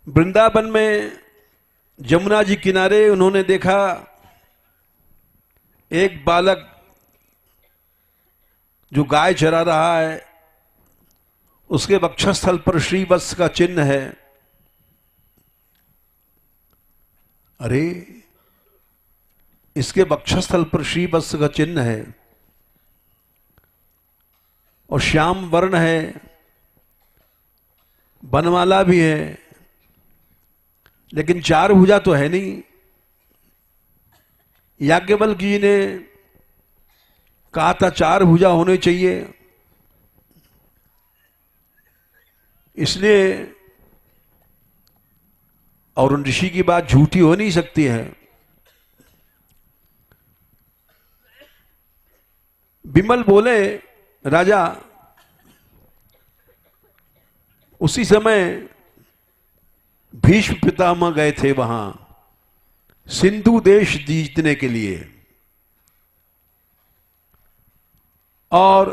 वृंदावन में जमुना जी किनारे उन्होंने देखा एक बालक जो गाय चरा रहा है उसके वक्षस्थल पर श्रीवत्स का चिन्ह है। अरे, इसके वक्षस्थल पर श्रीवत्स का चिन्ह है और श्याम वर्ण है, बनमाला भी है, लेकिन चार भुजा तो है नहीं। याज्ञवल्क्य जी ने कहा था चार भुजा होने चाहिए, इसलिए, और उन ऋषि की बात झूठी हो नहीं सकती है। विमल बोले, राजा, उसी समय भीष्म पितामह गए थे वहां सिंधु देश जीतने के लिए, और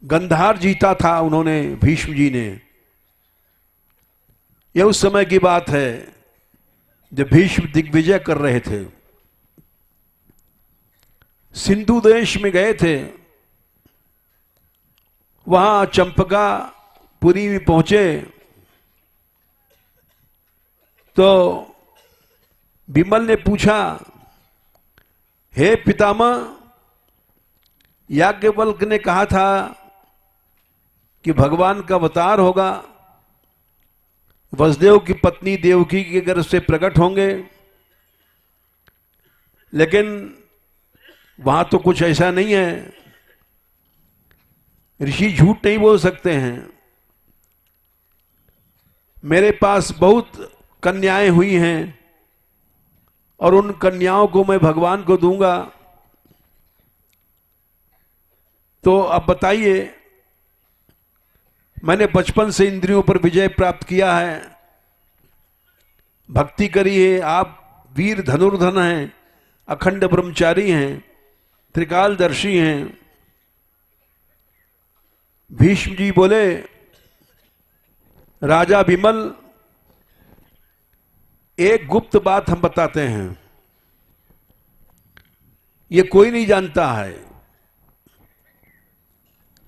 गंधार जीता था उन्होंने, भीष्म जी ने। यह उस समय की बात है जब भीष्म दिग्विजय कर रहे थे, सिंधु देश में गए थे। वहां चंपकापुरी में पहुंचे तो विमल ने पूछा, हे पितामह, याज्ञवल्क्य ने कहा था कि भगवान का अवतार होगा, वसुदेव की पत्नी देवकी के गर्भ से प्रकट होंगे, लेकिन वहां तो कुछ ऐसा नहीं है। ऋषि झूठ नहीं बोल सकते हैं। मेरे पास बहुत कन्याएं हुई हैं और उन कन्याओं को मैं भगवान को दूंगा। तो अब बताइए, मैंने बचपन से इंद्रियों पर विजय प्राप्त किया है, भक्ति करी है, आप वीर धनुर्धन हैं, अखंड ब्रह्मचारी हैं, त्रिकालदर्शी हैं। भीष्म जी बोले, राजा विमल, एक गुप्त बात हम बताते हैं, ये कोई नहीं जानता है।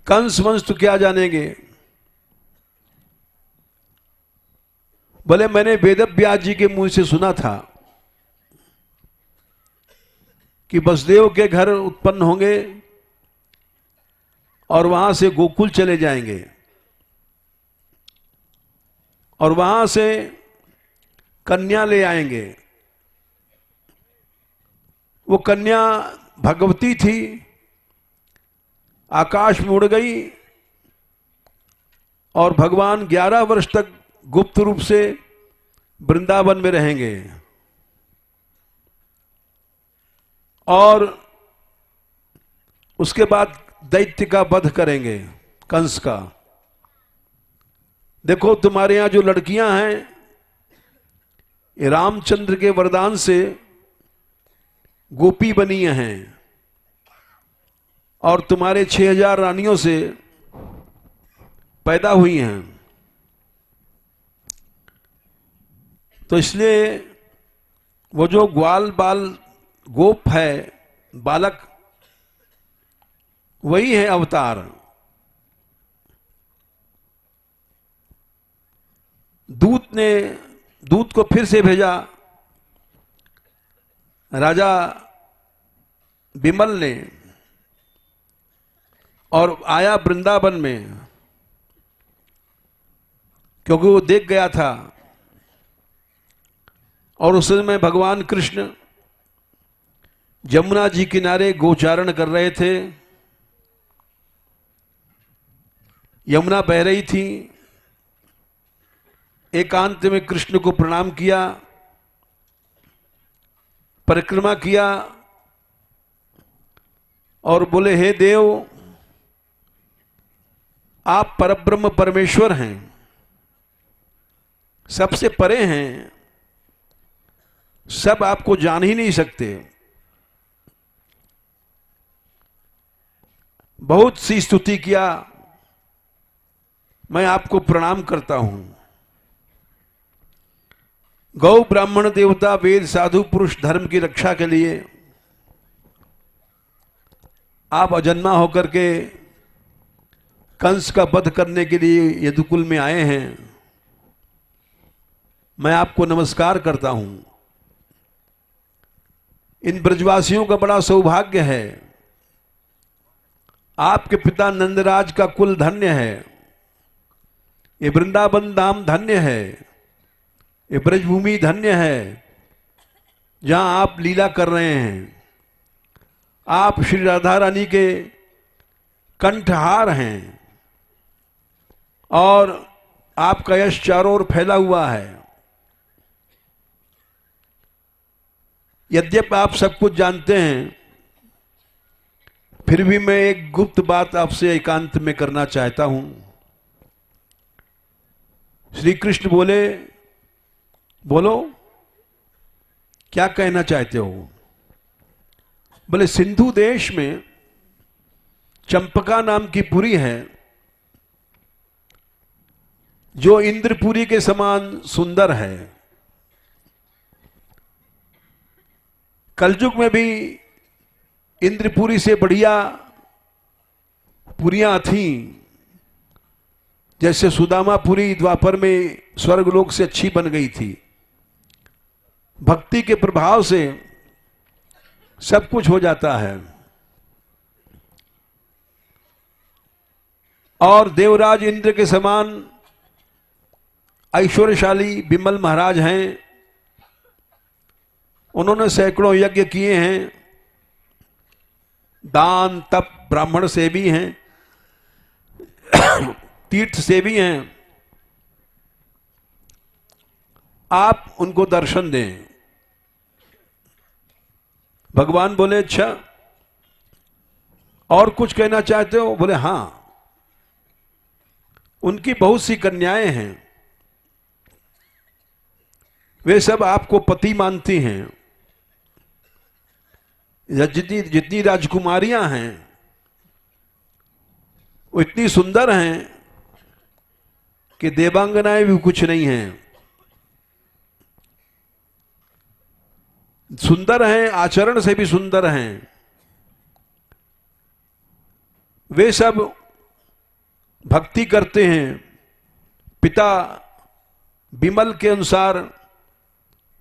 कंस वंश तो क्या जानेंगे। बोले, मैंने वेदव्यास जी के मुंह से सुना था कि वसुदेव के घर उत्पन्न होंगे और वहां से गोकुल चले जाएंगे और वहां से कन्या ले आएंगे। वो कन्या भगवती थी, आकाश में उड़ गई और भगवान 11 वर्ष तक गुप्त रूप से वृंदावन में रहेंगे और उसके बाद दैत्य का वध करेंगे, कंस का। देखो, तुम्हारे यहां जो लड़कियां हैं, ये रामचंद्र के वरदान से गोपी बनी हैं और तुम्हारे 6000 रानियों से पैदा हुई हैं। तो इसलिए वो जो ग्वाल बाल गोप है, बालक, वही है अवतार। दूत को फिर से भेजा राजा विमल ने और आया वृंदावन में, क्योंकि वो देख गया था। और उस समय भगवान कृष्ण यमुना जी किनारे गोचारण कर रहे थे। यमुना बह रही थी। एकांत में कृष्ण को प्रणाम किया, परिक्रमा किया और बोले, हे देव, आप परब्रह्म परमेश्वर हैं, सबसे परे हैं, सब आपको जान ही नहीं सकते। बहुत सी स्तुति किया, मैं आपको प्रणाम करता हूं। गौ ब्राह्मण देवता वेद साधु पुरुष धर्म की रक्षा के लिए आप अजन्मा होकर के कंस का वध करने के लिए यदुकुल में आए हैं। मैं आपको नमस्कार करता हूं। इन ब्रजवासियों का बड़ा सौभाग्य है। आपके पिता नंदराज का कुल धन्य है। ये वृंदावन धाम धन्य है। ये ब्रजभूमि धन्य है जहां आप लीला कर रहे हैं। आप श्री राधा रानी के कंठहार हैं और आपका यश चारों ओर फैला हुआ है। यद्यपि आप सब कुछ जानते हैं, फिर भी मैं एक गुप्त बात आपसे एकांत में करना चाहता हूं। श्री कृष्ण बोले, बोलो क्या कहना चाहते हो? बोले सिंधु देश में चंपका नाम की पुरी है जो इंद्रपुरी के समान सुंदर है। कलयुग में भी इंद्रपुरी से बढ़िया पुरियां थीं। जैसे सुदामापुरी द्वापर में स्वर्गलोक से अच्छी बन गई थी। भक्ति के प्रभाव से सब कुछ हो जाता है। और देवराज इंद्र के समान ऐश्वर्यशाली बिमल महाराज हैं। उन्होंने सैकड़ों यज्ञ किए हैं, दान तप ब्राह्मण से भी हैं, तीर्थ से भी हैं। आप उनको दर्शन दें। भगवान बोले अच्छा और कुछ कहना चाहते हो? बोले हां, उनकी बहुत सी कन्याएं हैं। वे सब आपको पति मानती हैं। जितनी जितनी राजकुमारियां हैं वो इतनी सुंदर हैं कि देवांगनाएं भी कुछ नहीं हैं। सुंदर हैं, आचरण से भी सुंदर हैं। वे सब भक्ति करते हैं, पिता बिमल के अनुसार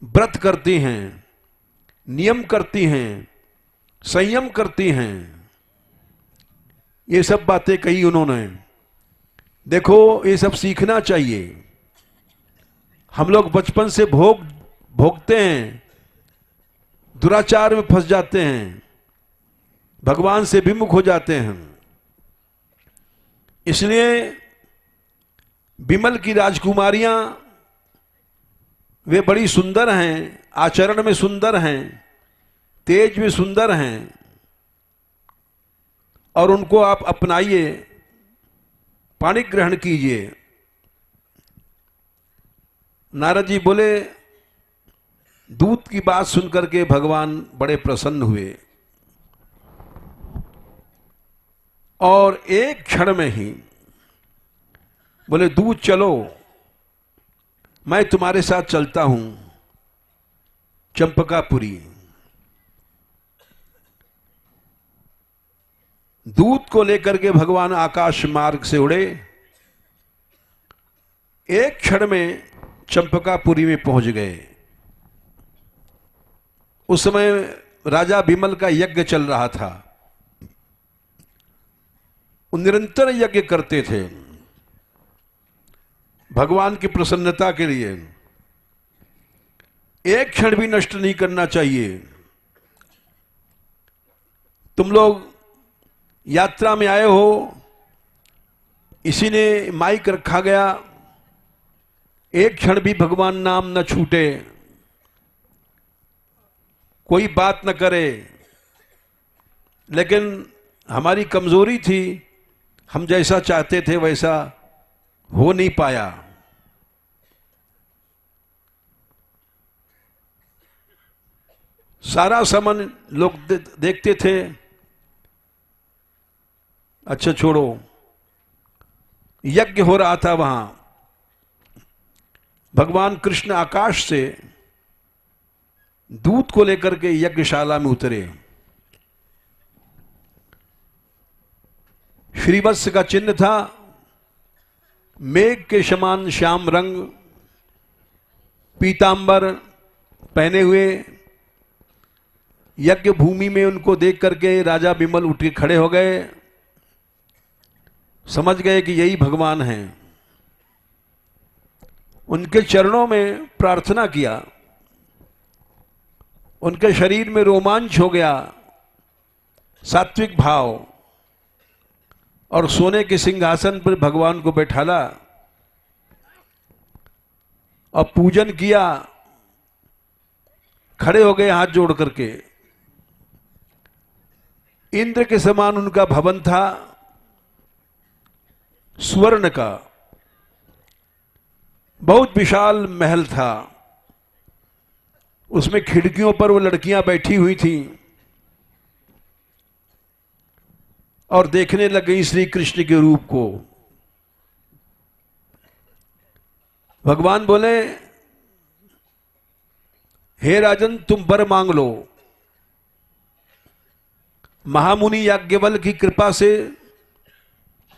व्रत करती हैं, नियम करती हैं, संयम करती हैं। ये सब बातें कही उन्होंने। देखो ये सब सीखना चाहिए। हम लोग बचपन से भोगते हैं, दुराचार में फंस जाते हैं, भगवान से विमुख हो जाते हैं। इसलिए बिमल की राजकुमारियां वे बड़ी सुंदर हैं, आचरण में सुंदर हैं, तेज में सुंदर हैं और उनको आप अपनाइए, पाणी ग्रहण कीजिए। नारद जी बोले, दूत की बात सुनकर के भगवान बड़े प्रसन्न हुए और एक क्षण में ही बोले दूत चलो, मैं तुम्हारे साथ चलता हूं चंपकापुरी। दूत को लेकर के भगवान आकाश मार्ग से उड़े। एक क्षण में चंपकापुरी में पहुंच गए। उस समय राजा बिमल का यज्ञ चल रहा था। वो निरंतर यज्ञ करते थे भगवान की प्रसन्नता के लिए। एक क्षण भी नष्ट नहीं करना चाहिए। तुम लोग यात्रा में आए हो, इसी ने माइक रखा गया, एक क्षण भी भगवान नाम न छूटे, कोई बात न करे। लेकिन हमारी कमजोरी थी, हम जैसा चाहते थे वैसा हो नहीं पाया। सारा समय लोग देखते थे, अच्छा छोड़ो, यज्ञ हो रहा था वहां। भगवान कृष्ण आकाश से दूत को लेकर के यज्ञशाला में उतरे। श्रीवत्स का चिन्ह था, मेघ के समान श्याम रंग, पीतांबर पहने हुए। यज्ञ भूमि में उनको देख करके राजा बिमल उठ के खड़े हो गए, समझ गए कि यही भगवान हैं। उनके चरणों में प्रार्थना किया, उनके शरीर में रोमांच हो गया, सात्विक भाव, और सोने के सिंहासन पर भगवान को बैठाला और पूजन किया। खड़े हो गए हाथ जोड़ करके। इंद्र के समान उनका भवन था, स्वर्ण का, बहुत विशाल महल था। उसमें खिड़कियों पर वो लड़कियां बैठी हुई थीं और देखने लग गई श्री कृष्ण के रूप को। भगवान बोले, हे राजन, तुम वर मांग लो। महामुनि याज्ञवल्क्य की कृपा से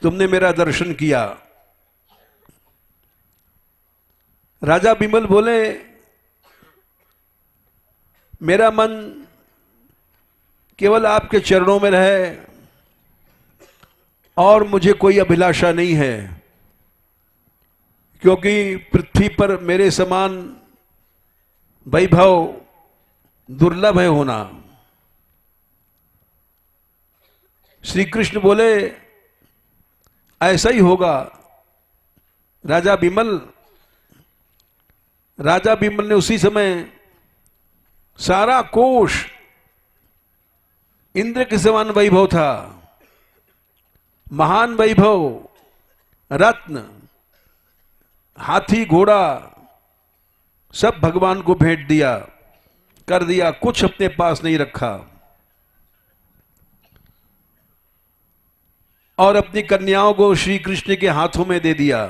तुमने मेरा दर्शन किया। राजा बिमल बोले, मेरा मन केवल आपके चरणों में रहे और मुझे कोई अभिलाषा नहीं है, क्योंकि पृथ्वी पर मेरे समान वैभव दुर्लभ है होना। श्री कृष्ण बोले, ऐसा ही होगा राजा बिमल ने उसी समय सारा कोष, इंद्र के समान वैभव था, महान वैभव, रत्न, हाथी घोड़ा सब भगवान को भेंट कर दिया, कुछ अपने पास नहीं रखा। और अपनी कन्याओं को श्री कृष्ण के हाथों में दे दिया।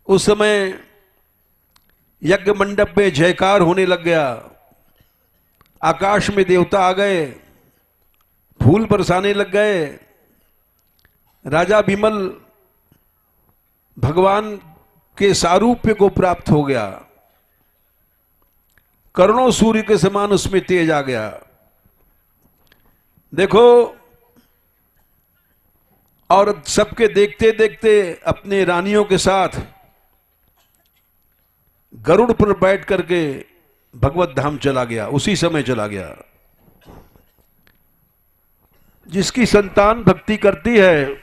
उस समय यज्ञ मंडप में जयकार होने लग गया। आकाश में देवता आ गए, फूल बरसाने लग गए। राजा बिमल भगवान के सारूप्य को प्राप्त हो गया, करोड़ों सूर्य के समान उसमें तेज आ गया। देखो, और सबके देखते देखते अपने रानियों के साथ गरुड़ पर बैठ करके भगवत धाम चला गया, उसी समय चला गया। जिसकी संतान भक्ति करती है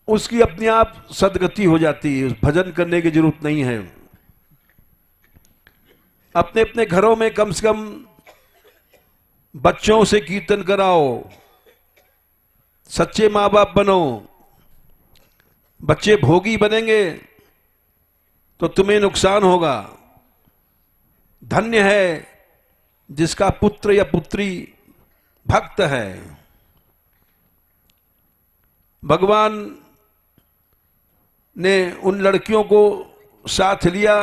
उसकी अपने आप सदगति हो जाती है, भजन करने की जरूरत नहीं है। अपने अपने घरों में कम से कम बच्चों से कीर्तन कराओ, सच्चे माँ बाप बनो। बच्चे भोगी बनेंगे तो तुम्हें नुकसान होगा। धन्य है जिसका पुत्र या पुत्री भक्त है। भगवान ने उन लड़कियों को साथ लिया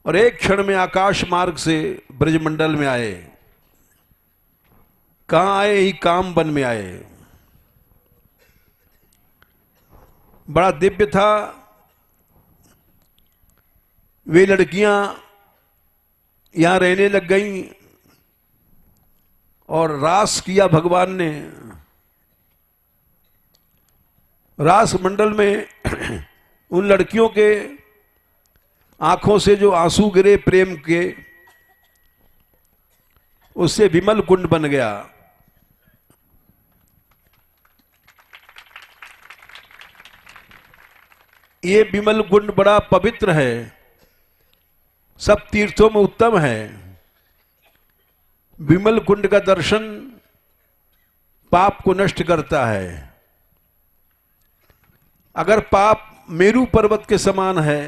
और एक क्षण में आकाश मार्ग से ब्रजमंडल में आए। कहां आए? ही काम वन में आए। बड़ा दिव्य था। वे लड़कियां यहां रहने लग गईं और रास किया भगवान ने। रास मंडल में उन लड़कियों के आंखों से जो आंसू गिरे प्रेम के, उससे विमल कुंड बन गया। ये विमल कुंड बड़ा पवित्र है, सब तीर्थों में उत्तम है। विमल कुंड का दर्शन पाप को नष्ट करता है। अगर पाप मेरू पर्वत के समान है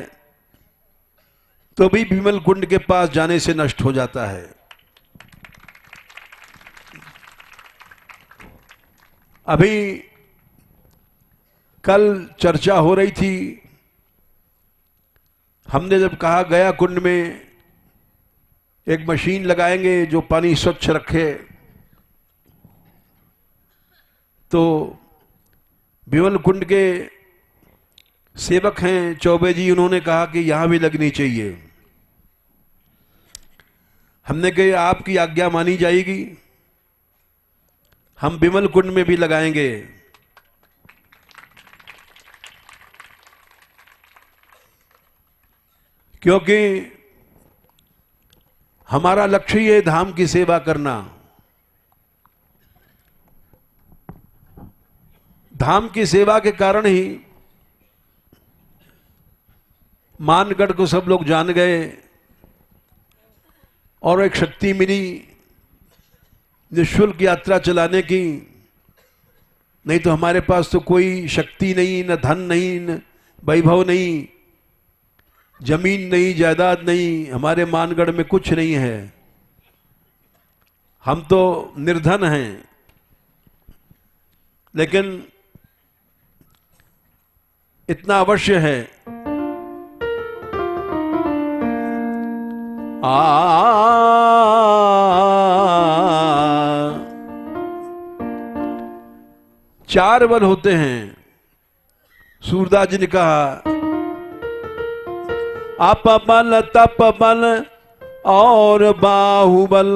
तो भी विमल कुंड के पास जाने से नष्ट हो जाता है। अभी कल चर्चा हो रही थी, हमने जब कहा गया कुंड में एक मशीन लगाएंगे जो पानी स्वच्छ रखे। तो विमल कुंड के सेवक हैं चौबे जी, उन्होंने कहा कि यहां भी लगनी चाहिए। हमने कहा आपकी आज्ञा मानी जाएगी, हम विमल कुंड में भी लगाएंगे। क्योंकि हमारा लक्ष्य ही है धाम की सेवा करना। धाम की सेवा के कारण ही मानगढ़ को सब लोग जान गए और एक शक्ति मिली निःशुल्क यात्रा चलाने की। नहीं तो हमारे पास तो कोई शक्ति नहीं, न धन नहीं, न वैभव नहीं, जमीन नहीं, जायदाद नहीं, हमारे मानगढ़ में कुछ नहीं है। हम तो निर्धन हैं। लेकिन इतना अवश्य है, चार बल होते हैं। सूरदास जी ने कहा आप बल, तप बल और बाहुबल,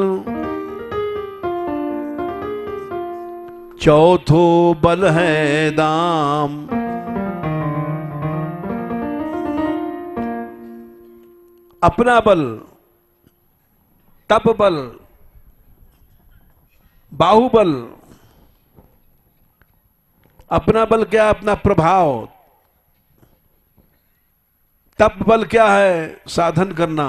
चौथो बल है दाम। अपना बल, तप बल, बाहुबल। अपना बल क्या? अपना प्रभाव। तप बल क्या है? साधन करना।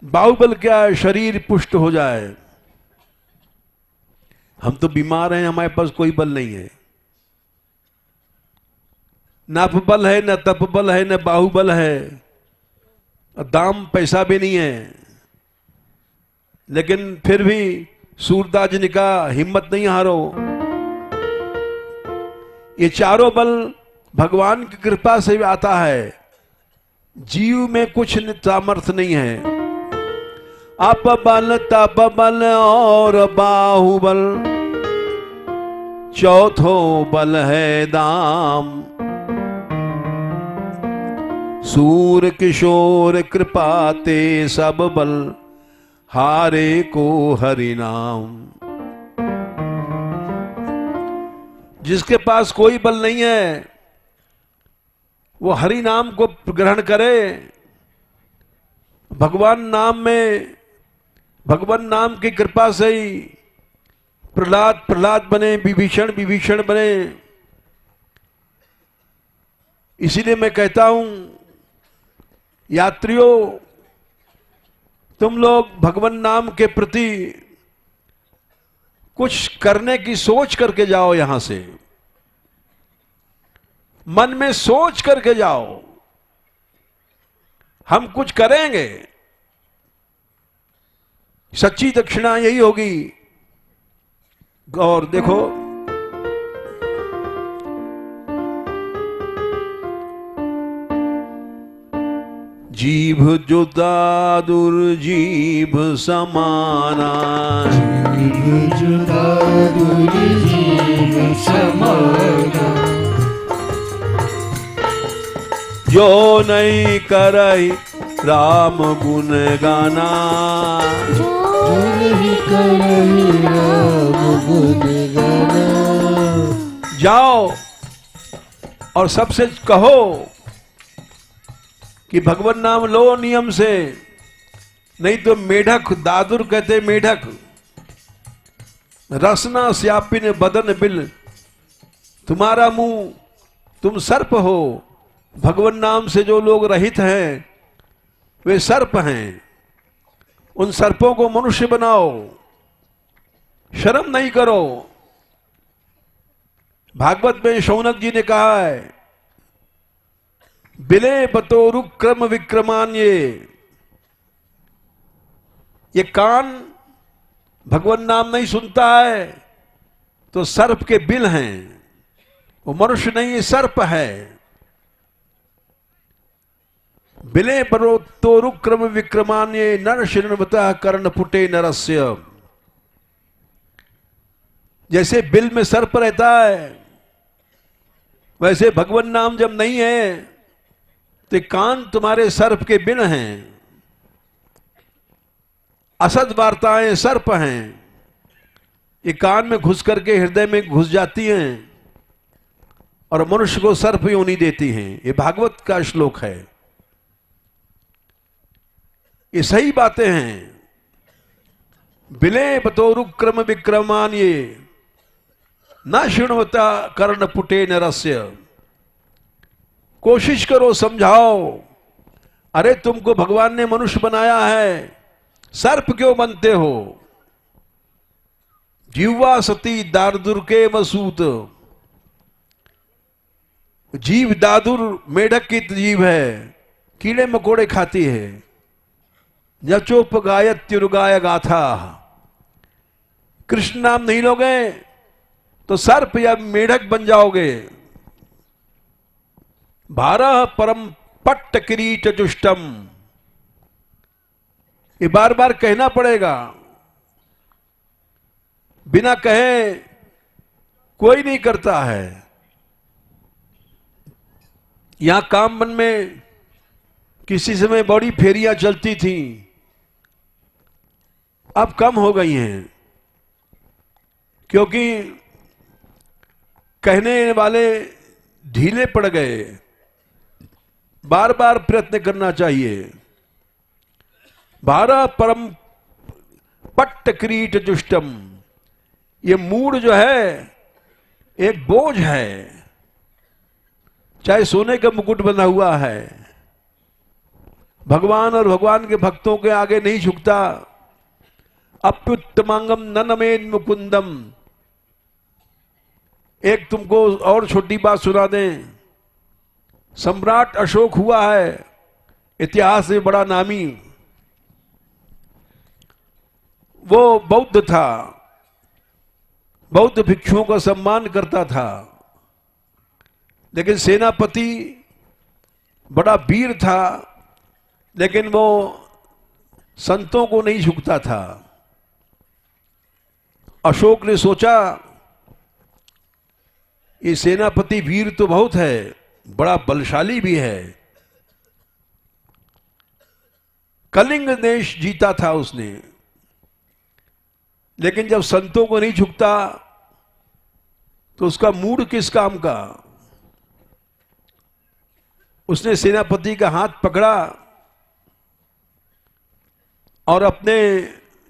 बाहुबल क्या है? शरीर पुष्ट हो जाए। हम तो बीमार हैं, हमारे पास कोई बल नहीं है। न अपबल है, न तप बल है, न बाहुबल है, दाम पैसा भी नहीं है। लेकिन फिर भी सूरदास जी ने कहा हिम्मत नहीं हारो। ये चारों बल भगवान की कृपा से आता है, जीव में कुछ सामर्थ्य नहीं है। अपबल, तप बल और बाहुबल, चौथो बल है दाम। सूर किशोर कृपा ते सब बल, हारे को हरि नाम। जिसके पास कोई बल नहीं है वो हरि नाम को ग्रहण करे। भगवान नाम में, भगवान नाम की कृपा से ही प्रहलाद प्रहलाद बने, विभीषण विभीषण बने। इसीलिए मैं कहता हूं यात्रियों, तुम लोग भगवान नाम के प्रति कुछ करने की सोच करके जाओ। यहां से मन में सोच करके जाओ, हम कुछ करेंगे। सच्ची दक्षिणा यही होगी। और देखो, जीभ जुदा दुर्जीभ समाना, जीभ जुदा दुर्जीभ समाना। जो नहीं करई राम गुण गाना, जो नहीं करई राम गुण गाना। जाओ और सबसे कहो कि भगवान नाम लो नियम से। नहीं तो मेढक, दादुर कहते मेढक, रसना श्यापिन बदन बिल, तुम्हारा मुंह, तुम सर्प हो। भगवान नाम से जो लोग रहित हैं वे सर्प हैं। उन सर्पों को मनुष्य बनाओ, शर्म नहीं करो। भागवत में शौनक जी ने कहा है, बिले बतोरु क्रम विक्रमान्ये। ये कान भगवान नाम नहीं सुनता है तो सर्प के बिल हैं। वो मनुष्य नहीं, ये सर्प है। बिले परोत्तोरुक्रम विक्रमान्ये नर शृण्वतः कर्ण पुटे नरस्य। जैसे बिल में सर्प रहता है, वैसे भगवान नाम जब नहीं है तो कान तुम्हारे सर्प के बिन हैं। असद वार्ताएं सर्प हैं, ये कान में घुस करके हृदय में घुस जाती हैं और मनुष्य को सर्प योनि देती हैं। ये भागवत का श्लोक है, ये सही बातें हैं। बिले बतोरुक्रम विक्रमान्ये न शृण्वता कर्ण पुटे नरस्य। कोशिश करो, समझाओ, अरे तुमको भगवान ने मनुष्य बनाया है, सर्प क्यों बनते हो? जीवा सती दारदुर के वसूत। जीव दादुर मेढक की जीव है, कीड़े मकोड़े खाती है। यचोप गायत्युरुगाय गाथा। कृष्ण नाम नहीं लोगे तो सर्प या मेढक बन जाओगे। भारह परम पट्ट किरीट जुष्टम। ये बार बार कहना पड़ेगा, बिना कहे कोई नहीं करता है। यहां कामबन में किसी समय बड़ी फेरियां चलती थी, अब कम हो गई हैं, क्योंकि कहने वाले ढीले पड़ गए। बार बार प्रयत्न करना चाहिए। भारह परम पट्ट किरीट जुष्टम। ये मूड जो है एक बोझ है, चाहे सोने का मुकुट बना हुआ है, भगवान और भगवान के भक्तों के आगे नहीं झुकता। अप्युत्तमांगम ननमेन मुकुंदम। एक तुमको और छोटी बात सुना दें। सम्राट अशोक हुआ है, इतिहास में बड़ा नामी। वो बौद्ध था, बौद्ध भिक्षुओं का सम्मान करता था, लेकिन सेनापति बड़ा वीर था, लेकिन वो संतों को नहीं झुकता था। अशोक ने सोचा ये सेनापति वीर तो बहुत है, बड़ा बलशाली भी है। कलिंग देश जीता था उसने, लेकिन जब संतों को नहीं झुकता तो उसका मूड किस काम का। उसने सेनापति का हाथ पकड़ा और अपने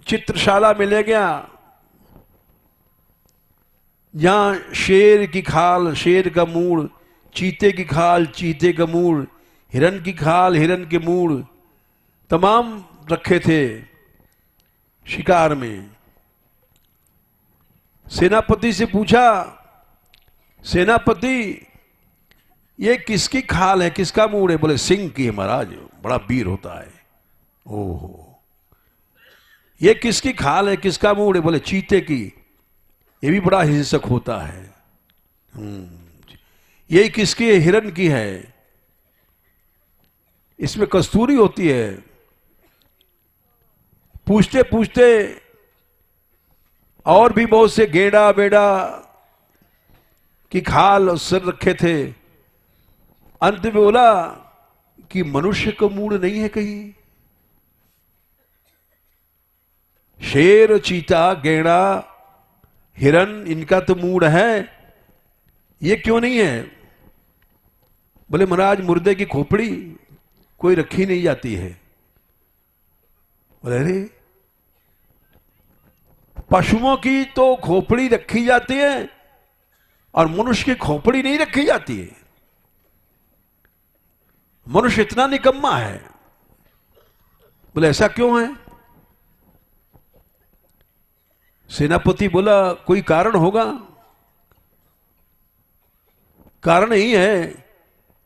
चित्रशाला में ले गया, जहां शेर की खाल, शेर का मूड, चीते की खाल, चीते का मूड, हिरन की खाल, हिरन के मूड तमाम रखे थे शिकार में। सेनापति से पूछा, सेनापति ये किसकी खाल है, किसका मूड है? बोले सिंह की है महाराज, बड़ा वीर होता है। ओहो, ये किसकी खाल है, किसका मूड है? बोले चीते की, ये भी बड़ा हिंसक होता है। ये किसकी है? हिरन की है, इसमें कस्तूरी होती है। पूछते पूछते और भी बहुत से गेड़ा बेड़ा की खाल और सिर रखे थे। अंत में बोला कि मनुष्य का मूड नहीं है कहीं? शेर, चीता, गेड़ा, हिरन, इनका तो मूड है, ये क्यों नहीं है? बोले महाराज मुर्दे की खोपड़ी कोई रखी नहीं जाती है। बोले अरे पशुओं की तो खोपड़ी रखी जाती है और मनुष्य की खोपड़ी नहीं रखी जाती है। मनुष्य इतना निकम्मा है। बोले ऐसा क्यों है? सेनापति बोला कोई कारण होगा। कारण यही है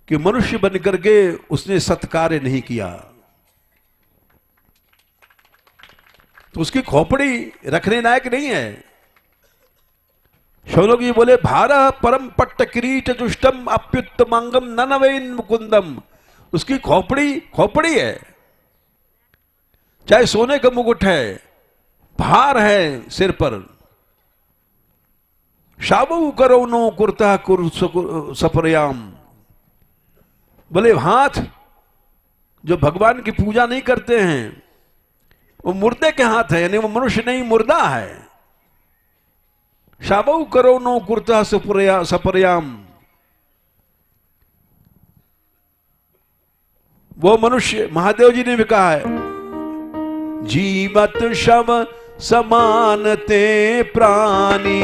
कि मनुष्य बनकर के उसने सत्कार्य नहीं किया, तो उसकी खोपड़ी रखने लायक नहीं है। शौनक जी बोले भारह परम पट्ट किरीट जुष्टम अप्युत्तमांगम ननवेन मुकुंदम। उसकी खोपड़ी खोपड़ी है, चाहे सोने का मुकुट है, भार है सिर पर। शाबू करो नो कुर्ता कुर सपरयाम। बोले हाथ जो भगवान की पूजा नहीं करते हैं वो मुर्दे के हाथ है, यानी वो मनुष्य नहीं मुर्दा है। शाबू करो नो कुर्ता सपरयाम। वो मनुष्य, महादेव जी ने भी कहा है, जीवत शव समान ते प्राणी।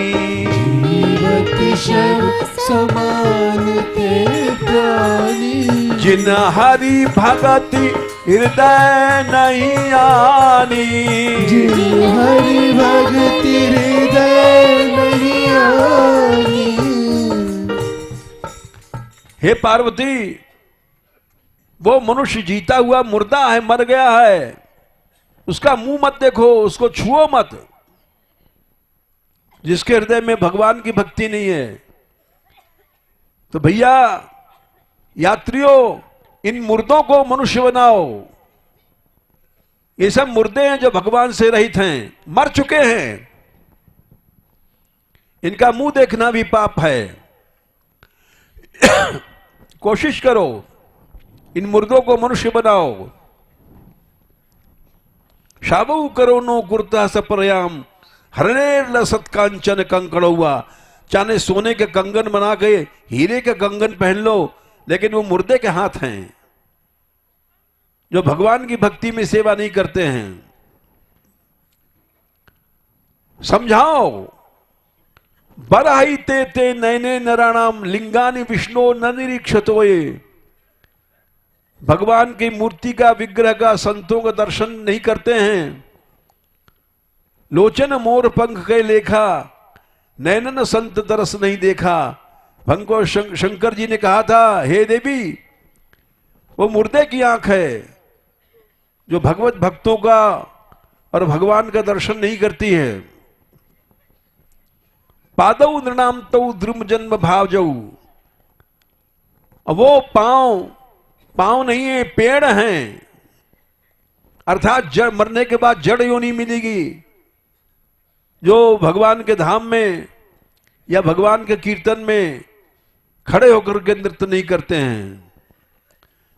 जीवत शव समान ते प्राणी। जिन हरि भगति हृदय नहीं आनी। जिन हरि भगति हृदय नहीं आनी। हे पार्वती, वो मनुष्य जीता हुआ मुर्दा है, मर गया है, उसका मुंह मत देखो, उसको छुओ मत, जिसके हृदय में भगवान की भक्ति नहीं है। तो भैया यात्रियों, इन मुर्दों को मनुष्य बनाओ। ये सब मुर्दे हैं जो भगवान से रहित हैं, मर चुके हैं। इनका मुंह देखना भी पाप है। कोशिश करो, इन मुर्दों को मनुष्य बनाओ। शाबू करो नो कुर्ता सपरयाम। हरनेर लसत कांचन कंकड़ौआ। चाहे सोने के कंगन बना के हीरे के कंगन पहन लो, लेकिन वो मुर्दे के हाथ हैं जो भगवान की भक्ति में सेवा नहीं करते हैं। समझाओ। बराही ते ते नयने नराणाम लिंगानि विष्णु न निरीक्षतोये। भगवान की मूर्ति का, विग्रह का, संतों का दर्शन नहीं करते हैं। लोचन मोर पंख के लेखा, नैनन संत दरस नहीं देखा। भंको शंकर जी ने कहा था, हे देवी, वो मुर्दे की आंख है जो भगवत भक्तों का और भगवान का दर्शन नहीं करती है। पादौ नृणाम तौ द्रुम जन्म भाव जऊ। वो पांव नहीं है, पेड़ हैं, अर्थात जड़, मरने के बाद जड़ योनि मिलेगी। जो भगवान के धाम में या भगवान के कीर्तन में खड़े होकर के नृत्य नहीं करते हैं।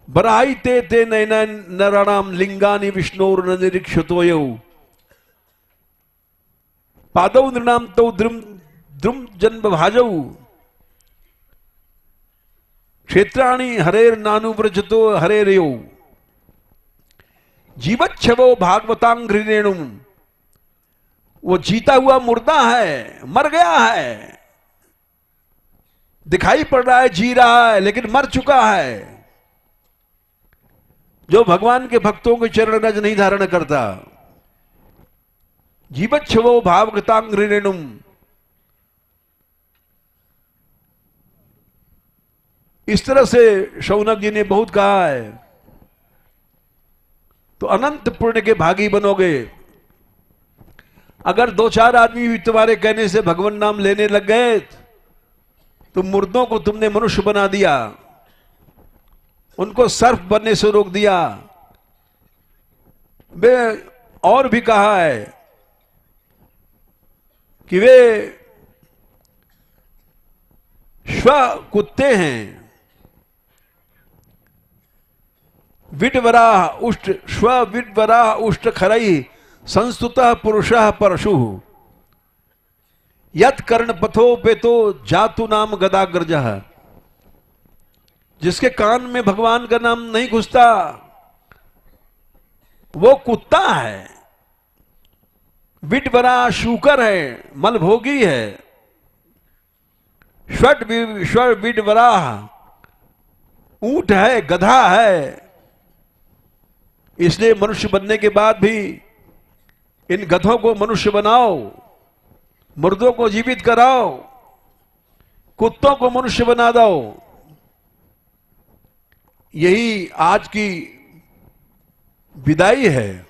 बराई ते ते नैना नराणाम लिंगानि विष्णुर न निरीक्षतोयौ। पादौ नृणाम तौ द्रुम जन्म भाजौ। क्षेत्राणि हरेर नानुव्रजतो हरेरयो। जीवच्छवो भागवतांघ्रिणेणुम। वो जीता हुआ मुर्दा है, मर गया है, दिखाई पड़ रहा है जी रहा है, लेकिन मर चुका है। जो भगवान के भक्तों के चरण रज नहीं धारण करता। जीवच्छवो भागवतांघ्रिणेणुम। इस तरह से शौनक जी ने बहुत कहा है। तो अनंत पुण्य के भागी बनोगे। अगर दो चार आदमी भी तुम्हारे कहने से भगवान नाम लेने लग गए तो मुर्दों को तुमने मनुष्य बना दिया, उनको सर्प बनने से रोक दिया। वे और भी कहा है कि वे श्व कुत्ते हैं। विटवराह उष्ट श्व विटवराह उष्ट खरई संस्तुतः पुरुषः परशु। यत कर्ण पथो पे तो जातु नाम गदाग्रजः। जिसके कान में भगवान का नाम नहीं घुसता वो कुत्ता है। विटवरा शूकर है, मलभोगी है। श्वर विटवरा ऊंट है, गधा है। इसलिए मनुष्य बनने के बाद भी इन गधों को मनुष्य बनाओ, मुर्दों को जीवित कराओ, कुत्तों को मनुष्य बना दो। यही आज की विदाई है।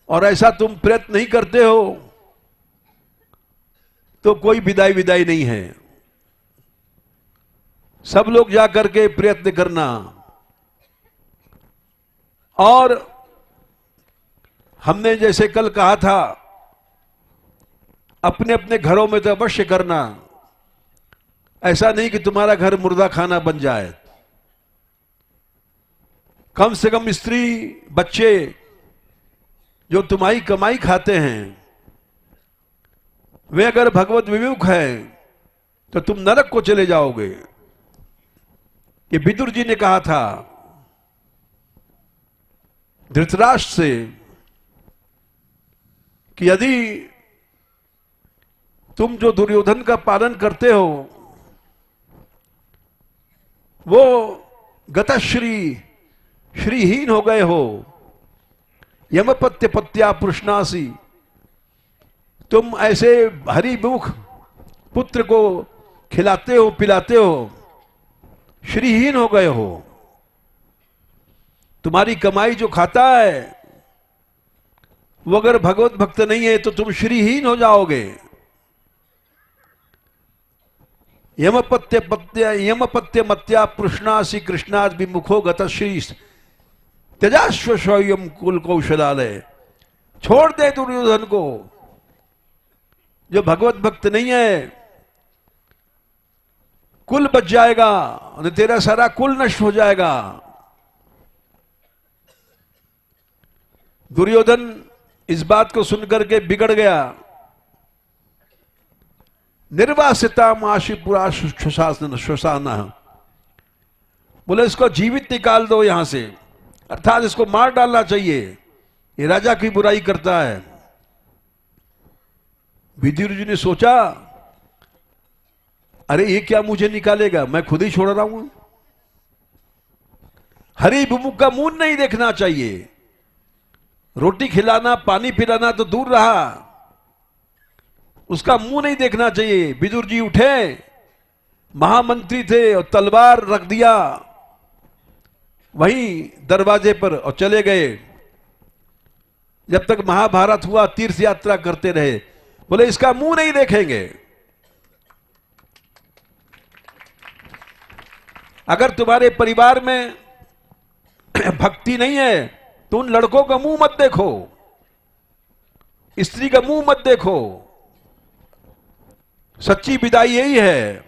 और ऐसा तुम प्रयत्न नहीं करते हो तो कोई विदाई नहीं है। सब लोग जाकर के प्रयत्न करना। और हमने जैसे कल कहा था, अपने अपने घरों में तो अवश्य करना। ऐसा नहीं कि तुम्हारा घर मुर्दा खाना बन जाए। कम से कम स्त्री बच्चे जो तुम्हारी कमाई खाते हैं, वे अगर भगवत विमुख है तो तुम नरक को चले जाओगे। ये विदुर जी ने कहा था धृतराष्ट्र से कि यदि तुम जो दुर्योधन का पालन करते हो वो गतश्री श्रीहीन हो गए हो, यमपत्य पत्या पृष्णासी, तुम ऐसे हरिमुख पुत्र को खिलाते हो पिलाते हो, श्रीहीन हो गए हो। तुम्हारी कमाई जो खाता है वो अगर भगवत भक्त नहीं है तो तुम श्रीहीन हो जाओगे। यमपत्य मत्या पृष्णासी कृष्णाद विमुखो गतश्री त्यजाश्व स्वयं कुल कौशलालय। छोड़ दे दुर्योधन को, जो भगवत भक्त नहीं है। कुल बच जाएगा और तेरा सारा कुल नष्ट हो जाएगा। दुर्योधन इस बात को सुनकर के बिगड़ गया। निर्वासिता माशिपुरा श्वसान, बोले इसको जीवित निकाल दो यहां से, अर्थात इसको मार डालना चाहिए, ये राजा की बुराई करता है। विदुर जी ने सोचा, अरे ये क्या मुझे निकालेगा, मैं खुद ही छोड़ रहा हूं। हरि विमुख का मुंह नहीं देखना चाहिए। रोटी खिलाना पानी पिलाना तो दूर रहा, उसका मुंह नहीं देखना चाहिए। विदुर जी उठे, महामंत्री थे, और तलवार रख दिया वहीं दरवाजे पर और चले गए। जब तक महाभारत हुआ तीर्थ यात्रा करते रहे। बोले इसका मुंह नहीं देखेंगे। अगर तुम्हारे परिवार में भक्ति नहीं है तो उन लड़कों का मुंह मत देखो, स्त्री का मुंह मत देखो। सच्ची विदाई यही है।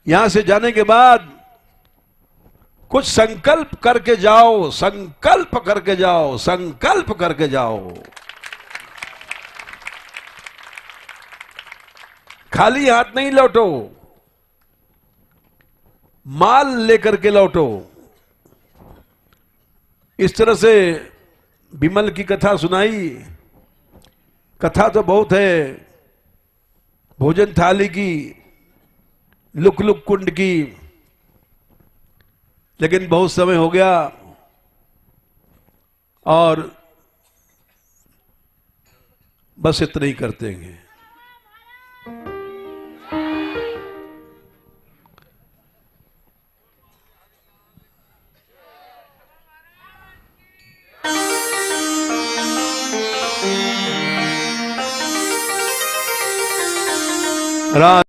यहां से जाने के बाद कुछ संकल्प करके जाओ, संकल्प करके जाओ, संकल्प करके जाओ। खाली हाथ नहीं लौटो, माल लेकर के लौटो। इस तरह से विमल की कथा सुनाई। कथा तो बहुत है, भोजन थाली की, लुक लुक कुंड की, लेकिन बहुत समय हो गया और बस इतना ही करते हैं। राज